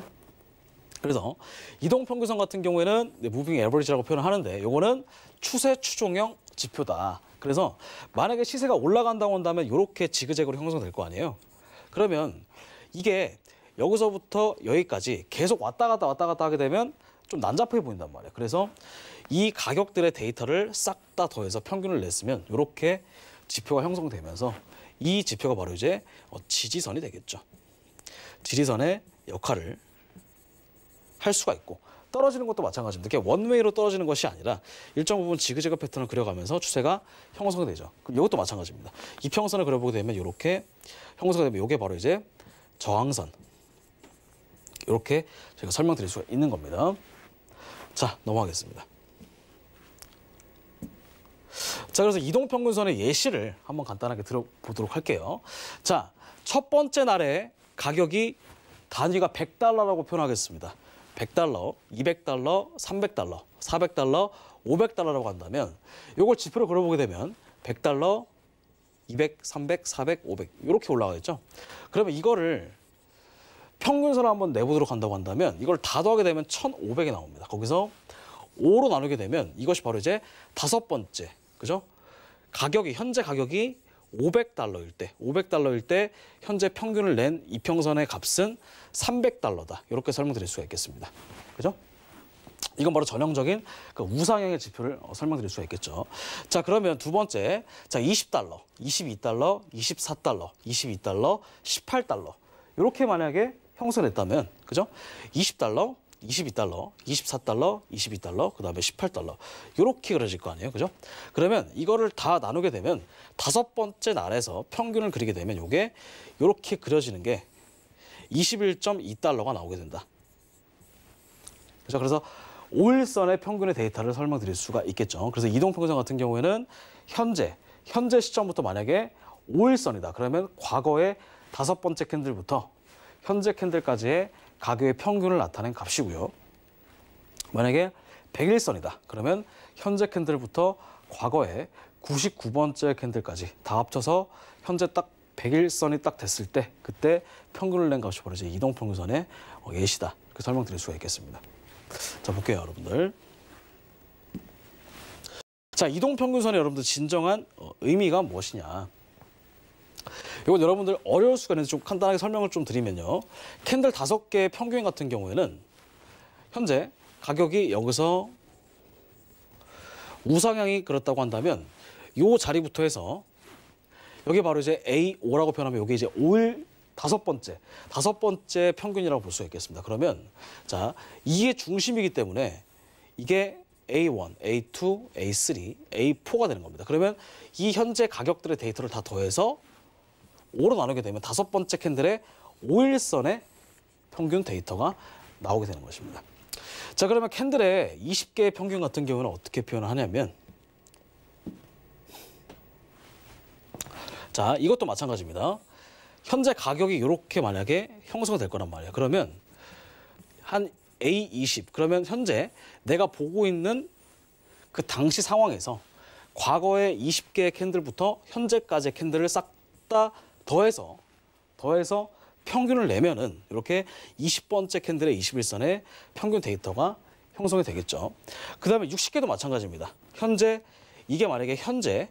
그래서 이동평균선 같은 경우에는 무빙 에버리지라고 표현을 하는데 이거는 추세 추종형 지표다. 그래서 만약에 시세가 올라간다고 한다면 이렇게 지그재그로 형성될 거 아니에요. 그러면 이게 여기서부터 여기까지 계속 왔다 갔다 하게 되면 좀 난잡해 보인단 말이에요. 그래서 이 가격들의 데이터를 싹 다 더해서 평균을 냈으면 이렇게 지표가 형성되면서 이 지표가 바로 이제 지지선이 되겠죠. 지지선의 역할을 할 수가 있고 떨어지는 것도 마찬가지입니다. 이렇게 원웨이로 떨어지는 것이 아니라 일정 부분 지그재그 패턴을 그려가면서 추세가 형성이 되죠. 그럼 이것도 마찬가지입니다. 이평선을 그려보게 되면 이렇게 형성이 되면 이게 바로 이제 저항선. 이렇게 제가 설명드릴 수가 있는 겁니다. 자, 넘어가겠습니다. 자, 그래서 이동평균선의 예시를 한번 간단하게 들어보도록 할게요. 자, 첫 번째 날에 가격이 단위가 100달러라고 표현하겠습니다. 100달러, 200달러, 300달러, 400달러, 500달러라고 한다면 이걸 지표로 그려보게 되면 100달러, 200, 300, 400, 500 이렇게 올라가겠죠. 그러면 이거를 평균선을 한번 내보도록 한다고 한다면 이걸 다 더하게 되면 1,500이 나옵니다. 거기서 5로 나누게 되면 이것이 바로 이제 다섯 번째, 그죠? 현재 가격이 500달러일 때 현재 평균을 낸 이평선의 값은 300달러다. 이렇게 설명드릴 수가 있겠습니다. 그죠? 이건 바로 전형적인 그 우상향의 지표를 설명드릴 수가 있겠죠. 자, 그러면 두 번째, 자, 20달러, 22달러, 24달러, 22달러, 18달러. 이렇게 만약에 형성했다면, 그죠? 20달러, 22달러, 24달러, 22달러, 그 다음에 18달러. 이렇게 그려질 거 아니에요, 그죠? 그러면 이거를 다 나누게 되면 다섯 번째 날에서 평균을 그리게 되면 이게 이렇게 그려지는 게 21.2달러가 나오게 된다. 그죠? 그래서 5일선의 평균의 데이터를 설명드릴 수가 있겠죠. 그래서 이동평균선 같은 경우에는 현재 시점부터 만약에 5일선이다. 그러면 과거의 다섯 번째 캔들부터 현재 캔들까지의 가격의 평균을 나타낸 값이고요. 만약에 100일선이다. 그러면 현재 캔들부터 과거의 99번째 캔들까지 다 합쳐서 현재 딱 100일선이 딱 됐을 때 그때 평균을 낸 값이 바로 이제 이동평균선의 예시다. 이렇게 설명드릴 수가 있겠습니다. 자, 볼게요, 여러분들. 자, 이동평균선의 여러분들 진정한 의미가 무엇이냐. 이건 여러분들 어려울 수가 있는데 좀 간단하게 설명을 좀 드리면요. 캔들 5개의 평균 같은 경우에는 현재 가격이 여기서 우상향이 그렇다고 한다면 이 자리부터 해서 여기 바로 이제 A5라고 표현하면 이게 이제 5일 다섯 번째 평균이라고 볼 수가 있겠습니다. 그러면 자, 이게 중심이기 때문에 이게 A1, A2, A3, A4가 되는 겁니다. 그러면 이 현재 가격들의 데이터를 다 더해서 5로 나누게 되면 다섯 번째 캔들의 5일선의 평균 데이터가 나오게 되는 것입니다. 자, 그러면 캔들의 20개의 평균 같은 경우는 어떻게 표현을 하냐면 자, 이것도 마찬가지입니다. 현재 가격이 이렇게 만약에 형성이 될 거란 말이에요. 그러면 한 A20, 그러면 현재 내가 보고 있는 그 당시 상황에서 과거의 20개의 캔들부터 현재까지의 캔들을 싹 다 더해서 평균을 내면은 이렇게 20번째 캔들의 21선의 평균 데이터가 형성이 되겠죠. 그 다음에 60개도 마찬가지입니다. 이게 만약에 현재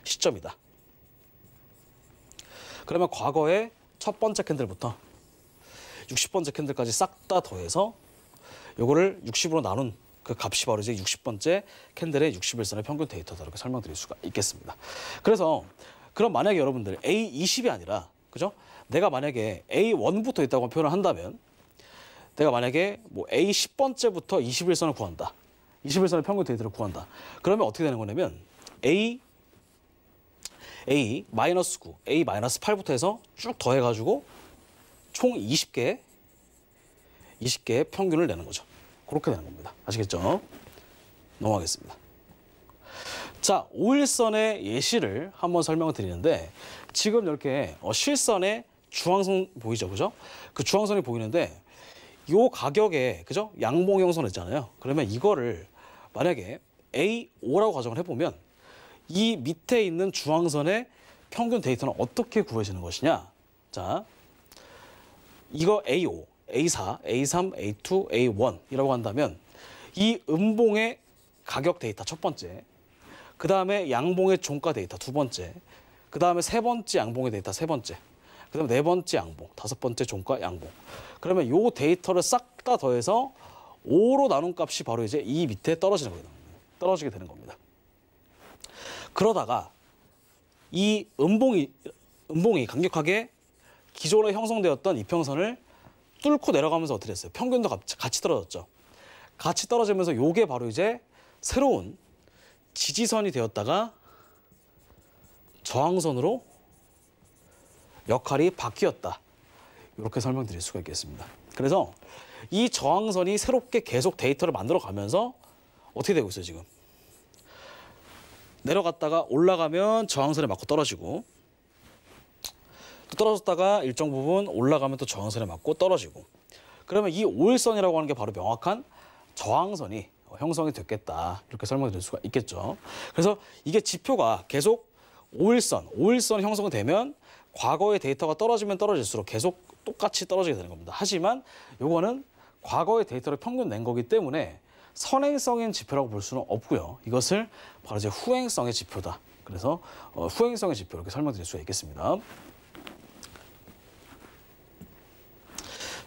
시점이다. 그러면 과거의 첫 번째 캔들부터 60번째 캔들까지 싹 다 더해서 요거를 60으로 나눈 그 값이 바로 이제 60번째 캔들의 60일선의 평균 데이터다. 이렇게 설명드릴 수가 있겠습니다. 그럼 만약에 여러분들 A20이 아니라, 그죠? 내가 만약에 A1부터 있다고 표현을 한다면 내가 만약에 뭐 A10번째부터 21선을 구한다. 21선의 평균 데이터를 구한다. 그러면 어떻게 되는 거냐면 A 마이너스 9, A 마이너스 8부터 해서 쭉 더해가지고 총 20개의 평균을 내는 거죠. 그렇게 되는 겁니다. 아시겠죠? 넘어가겠습니다. 자, 5일선의 예시를 한번 설명을 드리는데 지금 이렇게 실선의 중앙선 보이죠, 그죠? 그 중앙선이 보이는데 요 가격에 그죠? 양봉 형성 했잖아요. 그러면 이거를 만약에 A5라고 가정을 해보면 이 밑에 있는 중앙선의 평균 데이터는 어떻게 구해지는 것이냐? 자, 이거 A5, A4, A3, A2, A1이라고 한다면 이 음봉의 가격 데이터 첫 번째, 그 다음에 양봉의 종가 데이터 두 번째, 그 다음에 세 번째 양봉의 데이터 세 번째, 그 다음에 네 번째 양봉, 다섯 번째 종가 양봉. 그러면 요 데이터를 싹 다 더해서 5로 나눈 값이 바로 이제 이 밑에 떨어지게 되는 겁니다. 그러다가 이 음봉이 강력하게 기존에 형성되었던 이평선을 뚫고 내려가면서 어떻게 됐어요? 평균도 같이 떨어졌죠. 같이 떨어지면서 요게 바로 이제 새로운 지지선이 되었다가 저항선으로 역할이 바뀌었다. 이렇게 설명드릴 수가 있겠습니다. 그래서 이 저항선이 새롭게 계속 데이터를 만들어가면서 어떻게 되고 있어요, 지금? 내려갔다가 올라가면 저항선에 맞고 떨어지고 또 떨어졌다가 일정 부분 올라가면 또 저항선에 맞고 떨어지고 그러면 이 5일선이라고 하는 게 바로 명확한 저항선이 형성이 됐겠다. 이렇게 설명드릴 수가 있겠죠. 그래서 이게 지표가 계속 5일선 형성이 되면 과거의 데이터가 떨어지면 떨어질수록 계속 똑같이 떨어지게 되는 겁니다. 하지만 요거는 과거의 데이터를 평균 낸 거기 때문에 선행성인 지표라고 볼 수는 없고요. 이것을 바로 이제 후행성의 지표다. 그래서 후행성의 지표 이렇게 설명드릴 수가 있겠습니다.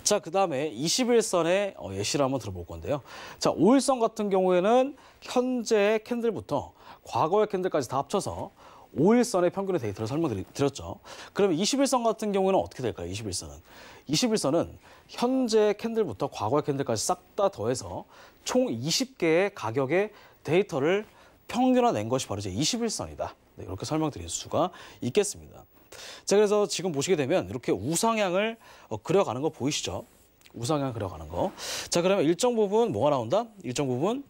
자, 그 다음에 21선의 예시를 한번 들어볼 건데요. 자, 5일선 같은 경우에는 현재의 캔들부터 과거의 캔들까지 다 합쳐서 5일선의 평균의 데이터를 설명드렸죠. 그러면 21선 같은 경우는 어떻게 될까요? 21선은 현재 캔들부터 과거의 캔들까지 싹 다 더해서 총 20개의 가격의 데이터를 평균화낸 것이 바로 이제 21선이다. 네, 이렇게 설명드릴 수가 있겠습니다. 자, 그래서 지금 보시게 되면 이렇게 우상향을 그려가는 거 보이시죠? 우상향 그려가는 거. 자, 그러면 일정 부분 뭐가 나온다? 일정 부분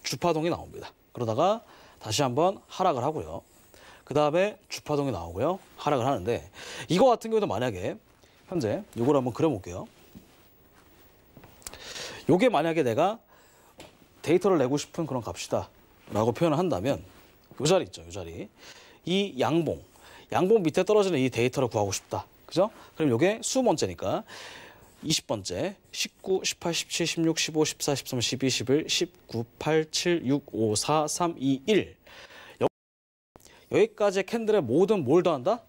주파동이 나옵니다. 그러다가 다시 한번 하락을 하고요. 그 다음에 주파동이 나오고요. 하락을 하는데 이거 같은 경우도 만약에 현재 이걸 한번 그려볼게요. 요게 만약에 내가 데이터를 내고 싶은 그런 값이다 라고 표현을 한다면 요 자리 있죠. 요 자리. 이 양봉 밑에 떨어지는 이 데이터를 구하고 싶다. 그죠? 그럼 요게 20번째니까 20번째, 19, 18, 17, 16, 15, 14, 13, 12, 11, 19, 8, 7, 6, 5, 4, 3, 2, 1. 여기까지의 캔들의 모든 뭘 더한다?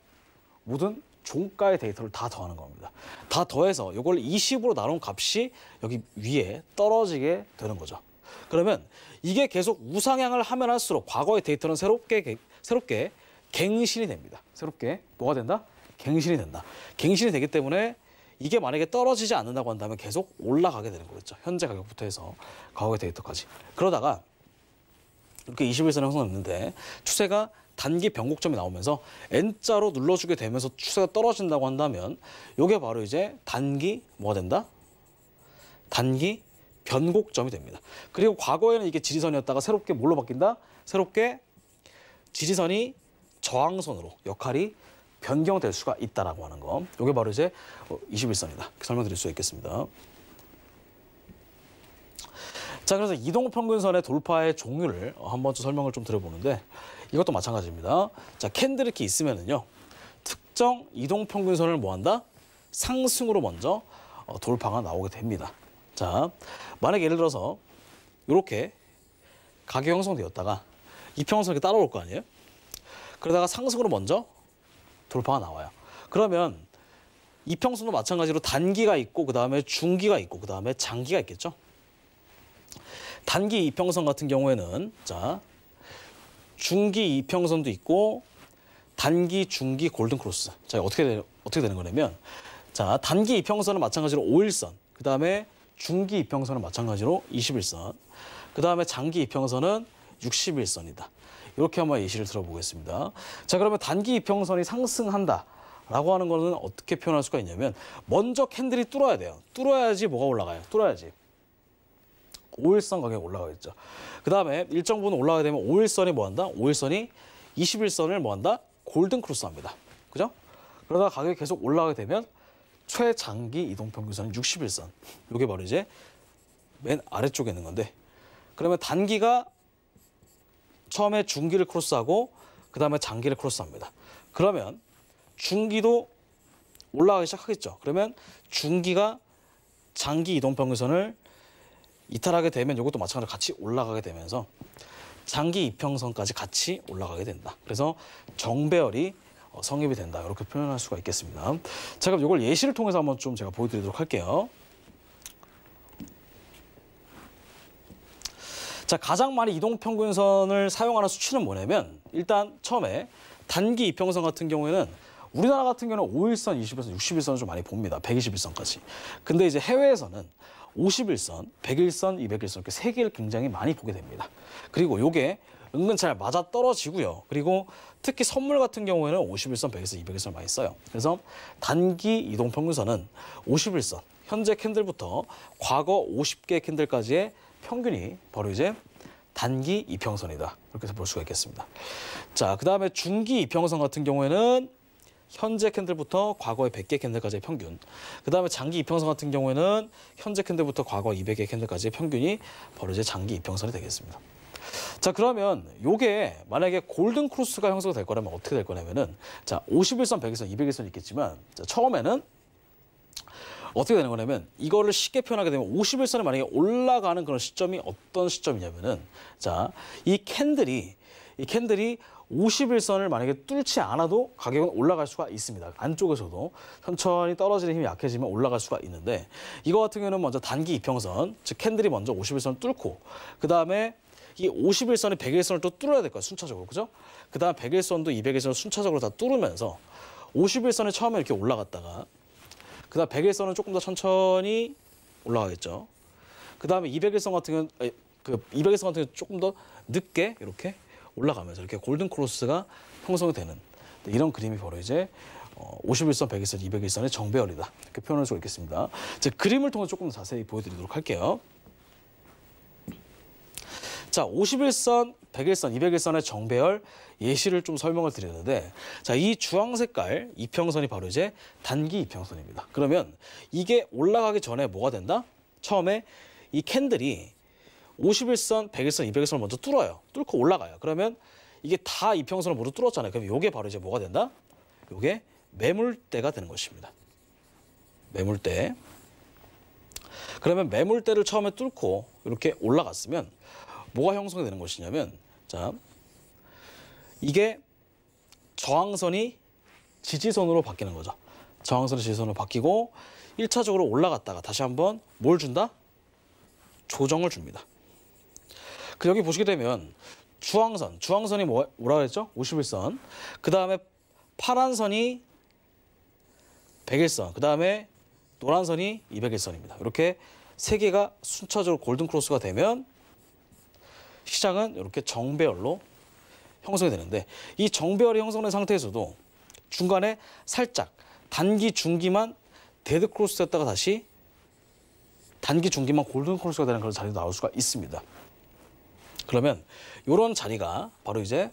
모든 종가의 데이터를 다 더하는 겁니다. 다 더해서 이걸 20으로 나눈 값이 여기 위에 떨어지게 되는 거죠. 그러면 이게 계속 우상향을 하면 할수록 과거의 데이터는 새롭게 갱신이 됩니다. 새롭게 뭐가 된다? 갱신이 된다. 갱신이 되기 때문에 이게 만약에 떨어지지 않는다고 한다면 계속 올라가게 되는 거겠죠. 현재 가격부터 해서 과거의 데이터까지. 그러다가 이렇게 21선 형성했는데 추세가 단기 변곡점이 나오면서 N자로 눌러주게 되면서 추세가 떨어진다고 한다면 이게 바로 이제 단기 뭐가 된다? 단기 변곡점이 됩니다. 그리고 과거에는 이게 지지선이었다가 새롭게 뭘로 바뀐다? 새롭게 지지선이 저항선으로 역할이 변경될 수가 있다라고 하는 거. 이게 바로 이제 21선이다. 설명드릴 수 있겠습니다. 자, 그래서 이동평균선의 돌파의 종류를 한번 설명을 좀 드려보는데 이것도 마찬가지입니다. 자, 캔들 이렇게 있으면은요. 특정 이동평균선을 뭐한다? 상승으로 먼저 돌파가 나오게 됩니다. 자, 만약에 예를 들어서 이렇게 가격 형성되었다가 이평선이 이렇게 따라올 거 아니에요? 그러다가 상승으로 먼저 돌파가 나와요. 그러면 이평선도 마찬가지로 단기가 있고 그다음에 중기가 있고 그다음에 장기가 있겠죠. 단기 이평선 같은 경우에는 자, 중기 이평선도 있고 단기, 중기, 골든 크로스. 자, 어떻게 되는 거냐면 자, 단기 이평선은 마찬가지로 5일선. 그다음에 중기 이평선은 마찬가지로 21선. 그다음에 장기 이평선은 60일선이다. 이렇게 한번 예시를 들어보겠습니다. 자, 그러면 단기 이평선이 상승한다라고 하는 거는 어떻게 표현할 수가 있냐면 먼저 캔들이 뚫어야 돼요. 뚫어야지 뭐가 올라가요? 뚫어야지 5일선 가격이 올라가겠죠. 그다음에 일정 부분 올라가게 되면 5일선이 뭐 한다? 5일선이 21선을 뭐 한다? 골든 크로스합니다. 그죠? 그러다가 가격이 계속 올라가게 되면 최장기 이동평균선은 61선. 이게 바로 이제 맨 아래쪽에 있는 건데, 그러면 단기가 처음에 중기를 크로스하고 그다음에 장기를 크로스합니다. 그러면 중기도 올라가기 시작하겠죠. 그러면 중기가 장기 이동평균선을 이탈하게 되면 이것도 마찬가지로 같이 올라가게 되면서 장기 이평선까지 같이 올라가게 된다. 그래서 정배열이 성립이 된다. 이렇게 표현할 수가 있겠습니다. 자, 그럼 이걸 예시를 통해서 한번 좀 제가 보여드리도록 할게요. 자, 가장 많이 이동평균선을 사용하는 수치는 뭐냐면 일단 처음에 단기 이평선 같은 경우에는 우리나라 같은 경우는 5일선, 21선, 60일선을 좀 많이 봅니다. 121선까지. 근데 이제 해외에서는 50일선, 100일선, 200일선 이렇게 세 개를 굉장히 많이 보게 됩니다. 그리고 이게 은근 잘 맞아 떨어지고요. 그리고 특히 선물 같은 경우에는 50일선, 100일선, 200일선을 많이 써요. 그래서 단기 이동평균선은 50일선, 현재 캔들부터 과거 50개 캔들까지의 평균이 바로 이제 단기 이평선이다. 이렇게 해서 볼 수가 있겠습니다. 자, 그다음에 중기 이평선 같은 경우에는 현재 캔들부터 과거의 100개 캔들까지의 평균. 그다음에 장기 이평선 같은 경우에는 현재 캔들부터 과거 200개 캔들까지의 평균이 바로 이제 장기 이평선이 되겠습니다. 자, 그러면 요게 만약에 골든 크로스가 형성이 될 거라면 어떻게 될 거냐면은 자, 50일선, 100일선, 200일선이 있겠지만 자, 처음에는 어떻게 되는 거냐면 이거를 쉽게 표현하게 되면 50일선에 만약에 올라가는 그런 시점이 어떤 시점이냐면은 자, 이 캔들이 50일선을 만약에 뚫지 않아도 가격은 올라갈 수가 있습니다. 안쪽에서도 천천히 떨어지는 힘이 약해지면 올라갈 수가 있는데 이거 같은 경우는 먼저 단기 이평선, 즉 캔들이 먼저 50일선을 뚫고 그다음에 이 50일선이 100일선을 또 뚫어야 될 거야, 순차적으로. 그죠? 그다음 100일선도 200일선을 순차적으로 다 뚫으면서 50일선에 처음에 이렇게 올라갔다가 그다음 100일선은 조금 더 천천히 올라가겠죠. 그다음에 200일선 같은 경우는 200일선 같은 경우는 조금 더 늦게 이렇게 올라가면서 이렇게 골든 크로스가 형성이 되는 이런 그림이 바로 이제 50일선, 100일선, 200일선의 정배열이다. 이렇게 표현할 수가 있겠습니다. 제 그림을 통해서 조금 더 자세히 보여드리도록 할게요. 자, 50일선, 100일선, 200일선의 정배열 예시를 좀 설명을 드렸는데 자, 이 주황 색깔 이평선이 바로 이제 단기 이평선입니다. 그러면 이게 올라가기 전에 뭐가 된다? 처음에 이 캔들이 50일선, 100일선, 200일선을 먼저 뚫어요. 뚫고 올라가요. 그러면 이게 다 이평선을 모두 뚫었잖아요. 그럼 이게 바로 이제 뭐가 된다? 이게 매물대가 되는 것입니다. 매물대. 그러면 매물대를 처음에 뚫고 이렇게 올라갔으면 뭐가 형성이 되는 것이냐면 자, 이게 저항선이 지지선으로 바뀌는 거죠. 저항선이 지지선으로 바뀌고 1차적으로 올라갔다가 다시 한번 뭘 준다? 조정을 줍니다. 그 여기 보시게 되면 주황선이 뭐라고 했죠? 51선. 그 다음에 파란 선이 100일선. 그 다음에 노란 선이 200일선입니다. 이렇게 세 개가 순차적으로 골든 크로스가 되면 시장은 이렇게 정배열로 형성이 되는데 이 정배열이 형성된 상태에서도 중간에 살짝 단기 중기만 데드 크로스 됐다가 다시 단기 중기만 골든 크로스가 되는 그런 자리도 나올 수가 있습니다. 그러면 이런 자리가 바로 이제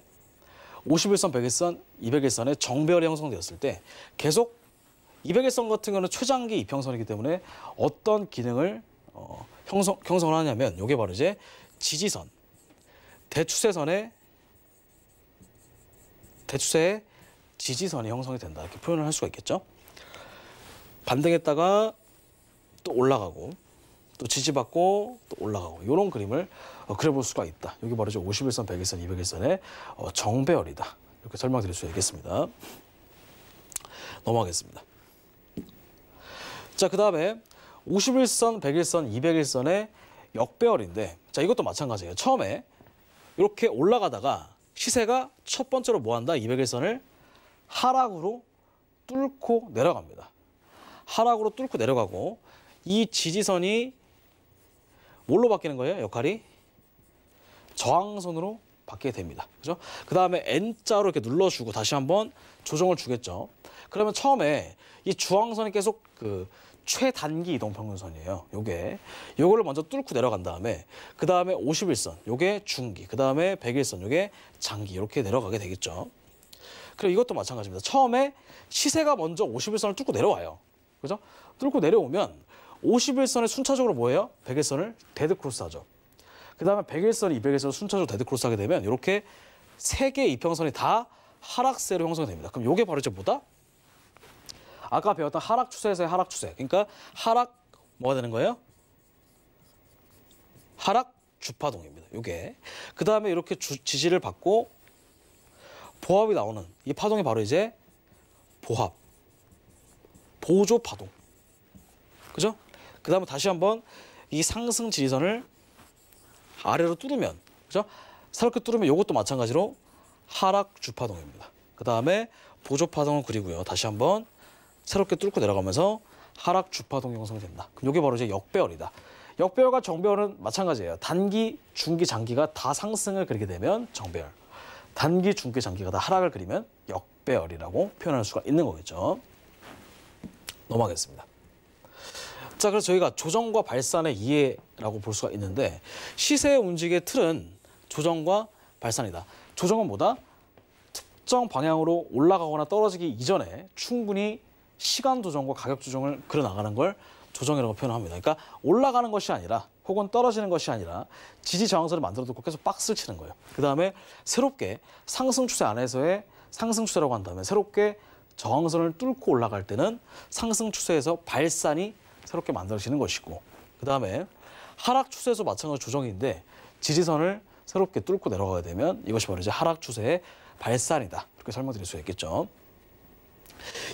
50일선, 100일선, 200일선의 정배열이 형성되었을 때 계속 200일선 같은 경우는 최장기 이평선이기 때문에 어떤 기능을 형성을 하냐면 이게 바로 이제 지지선, 대추세의 지지선이 형성이 된다. 이렇게 표현을 할 수가 있겠죠. 반등했다가 또 올라가고 또 지지받고 또 올라가고 이런 그림을 그려볼 수가 있다. 여기 바로 이제 50일선, 100일선, 200일선의 정배열이다. 이렇게 설명드릴 수 있겠습니다. 넘어가겠습니다. 자, 그 다음에 50일선, 100일선, 200일선의 역배열인데 자, 이것도 마찬가지예요. 처음에 이렇게 올라가다가 시세가 첫 번째로 뭐 한다? 200일선을 하락으로 뚫고 내려갑니다. 하락으로 뚫고 내려가고 이 지지선이 뭘로 바뀌는 거예요? 역할이? 저항선으로 바뀌게 됩니다. 그죠? 그 다음에 N자로 이렇게 눌러주고 다시 한번 조정을 주겠죠. 그러면 처음에 이 주황선이 계속 그 최단기 이동 평균선이에요. 요거를 먼저 뚫고 내려간 다음에 그 다음에 51선, 요게 중기, 그 다음에 100일선, 요게 장기 이렇게 내려가게 되겠죠. 그리고 이것도 마찬가지입니다. 처음에 시세가 먼저 51선을 뚫고 내려와요. 그죠? 뚫고 내려오면 51선에 순차적으로 뭐예요? 100일선을 데드크로스 하죠. 그 다음에 100일선, 200일선 순차적으로 데드크로스 하게 되면 이렇게 세 개의 이평선이 다 하락세로 형성이 됩니다. 그럼 요게 바로 이제 뭐다? 아까 배웠던 하락 추세에서의 하락 추세. 그러니까 하락 뭐가 되는 거예요? 하락 주파동입니다. 요게. 그 다음에 이렇게 지지를 받고 보합이 나오는 이 파동이 바로 이제 보합, 보조 파동. 그죠? 그 다음에 다시 한번 이 상승 지지선을 아래로 뚫으면, 그죠? 새롭게 뚫으면 이것도 마찬가지로 하락 주파동입니다. 그 다음에 보조 파동을 그리고요. 다시 한번 새롭게 뚫고 내려가면서 하락 주파동 형성이 된다. 그럼 이게 바로 이제 역배열이다. 역배열과 정배열은 마찬가지예요. 단기, 중기, 장기가 다 상승을 그리게 되면 정배열. 단기, 중기, 장기가 다 하락을 그리면 역배열이라고 표현할 수가 있는 거겠죠. 넘어가겠습니다. 자, 그래서 저희가 조정과 발산의 이해라고 볼 수가 있는데 시세의 움직임의 틀은 조정과 발산이다. 조정은 뭐다? 특정 방향으로 올라가거나 떨어지기 이전에 충분히 시간 조정과 가격 조정을 그려나가는 걸 조정이라고 표현합니다. 그러니까 올라가는 것이 아니라 혹은 떨어지는 것이 아니라 지지 저항선을 만들어두고 계속 박스를 치는 거예요. 그 다음에 새롭게 상승 추세 안에서의 상승 추세라고 한 다음에 새롭게 저항선을 뚫고 올라갈 때는 상승 추세에서 발산이 새롭게 만들어지는 것이고 그 다음에 하락 추세에서 마찬가지 조정인데 지지선을 새롭게 뚫고 내려가게 되면 이것이 바로 이제 하락 추세의 발산이다. 이렇게 설명드릴 수 있겠죠.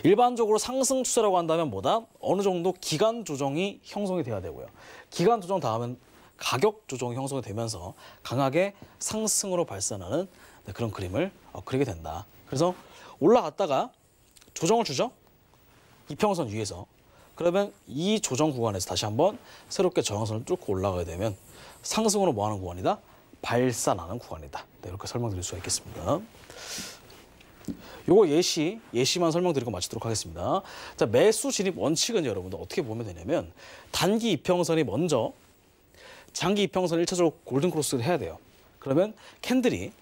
일반적으로 상승 추세라고 한다면 뭐다? 어느 정도 기간 조정이 형성이 돼야 되고요. 기간 조정 다음은 가격 조정이 형성이 되면서 강하게 상승으로 발산하는 그런 그림을 그리게 된다. 그래서 올라갔다가 조정을 주죠. 이평선 위에서. 그러면 이 조정 구간에서 다시 한번 새롭게 저항선을 뚫고 올라가게 되면 상승으로 뭐하는 구간이다? 발산하는 구간이다. 네, 이렇게 설명드릴 수가 있겠습니다. 요거 예시만 설명드리고 마치도록 하겠습니다. 자, 매수 진입 원칙은 여러분들 어떻게 보면 되냐면 단기 이평선이 먼저 장기 이평선 1차적으로 골든 크로스를 해야 돼요. 그러면 캔들이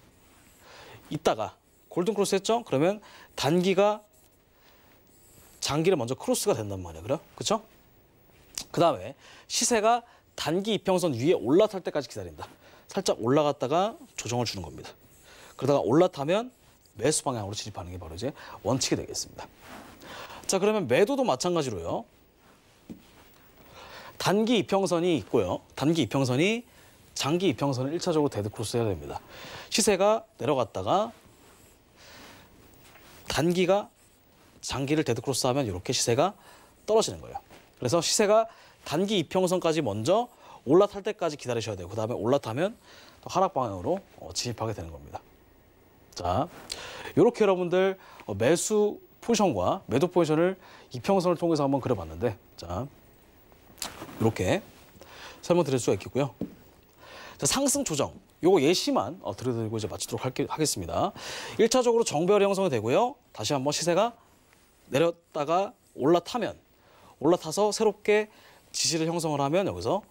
있다가 골든 크로스 했죠? 그러면 단기가 장기를 먼저 크로스가 된단 말이에요. 그렇죠? 그 다음에 시세가 단기 이평선 위에 올라탈 때까지 기다린다. 살짝 올라갔다가 조정을 주는 겁니다. 그러다가 올라타면 매수 방향으로 진입하는 게 바로 이제 원칙이 되겠습니다. 자, 그러면 매도도 마찬가지로요. 단기 이평선이 있고요. 단기 이평선이 장기 이평선을 1차적으로 데드크로스 해야 됩니다. 시세가 내려갔다가 단기가 장기를 데드크로스하면 이렇게 시세가 떨어지는 거예요. 그래서 시세가 단기 이평선까지 먼저 올라탈 때까지 기다리셔야 되고 그 다음에 올라타면 또 하락 방향으로 진입하게 되는 겁니다. 자, 이렇게 여러분들 매수 포지션과 매도 포지션을 이평선을 통해서 한번 그려봤는데 자, 이렇게 설명드릴 수가 있겠고요. 자, 상승 조정. 요거 예시만 들어드리고 이제 마치도록 하겠습니다. 1차적으로 정배열이 형성이 되고요. 다시 한번 시세가 내렸다가 올라타서 새롭게 지지를 형성을 하면 여기서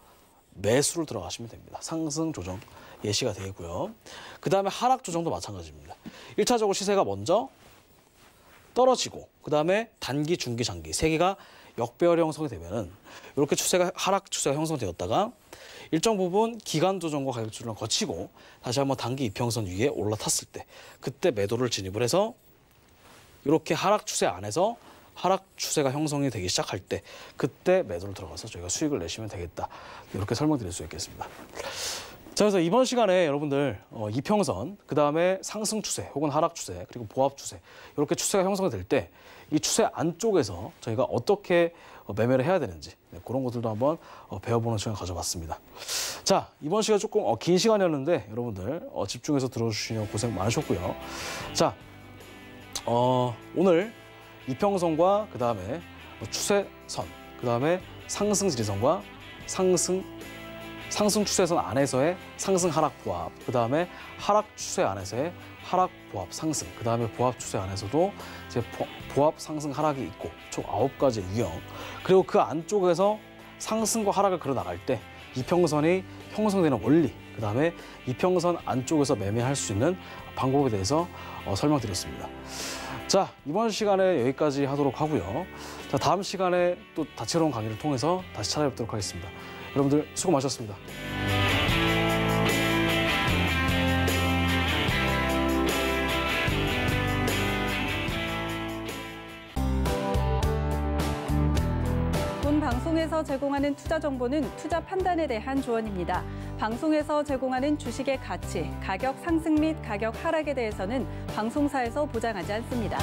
매수를 들어가시면 됩니다. 상승 조정 예시가 되고요. 그 다음에 하락 조정도 마찬가지입니다. 1차적으로 시세가 먼저 떨어지고 그 다음에 단기, 중기, 장기 세 개가 역배열이 형성이 되면은 이렇게 하락 추세가 형성되었다가 일정 부분 기간 조정과 가격 조정을 거치고 다시 한번 단기 이평선 위에 올라탔을 때 그때 매도를 진입을 해서 이렇게 하락 추세 안에서 하락 추세가 형성이 되기 시작할 때 그때 매도를 들어가서 저희가 수익을 내시면 되겠다. 이렇게 설명드릴 수 있겠습니다. 자, 그래서 이번 시간에 여러분들 이평선, 그 다음에 상승 추세 혹은 하락 추세 그리고 보합 추세 이렇게 추세가 형성이 될 때 이 추세 안쪽에서 저희가 어떻게 매매를 해야 되는지 그런 것들도 한번 배워보는 시간 가져봤습니다. 자, 이번 시간 조금 긴 시간이었는데 여러분들 집중해서 들어주시느라 고생 많으셨고요. 자, 오늘 이평선과 그 다음에 추세선, 그 다음에 상승 지지선과 상승 상승 추세선 안에서의 상승 하락 보합, 그다음에 하락 추세 안에서의 하락 보합 상승, 그다음에 보합 추세 안에서도 이제 보합 상승 하락이 있고 총 9가지의 유형. 그리고 그 안쪽에서 상승과 하락을 그려 나갈 때 이평선이 형성되는 원리, 그다음에 이평선 안쪽에서 매매할 수 있는 방법에 대해서 설명드렸습니다. 자, 이번 시간에 여기까지 하도록 하고요. 자, 다음 시간에 또 다채로운 강의를 통해서 다시 찾아뵙도록 하겠습니다. 여러분들 수고 많으셨습니다. 본 방송에서 제공하는 투자 정보는 투자 판단에 대한 조언입니다. 방송에서 제공하는 주식의 가치, 가격 상승 및 가격 하락에 대해서는 방송사에서 보장하지 않습니다.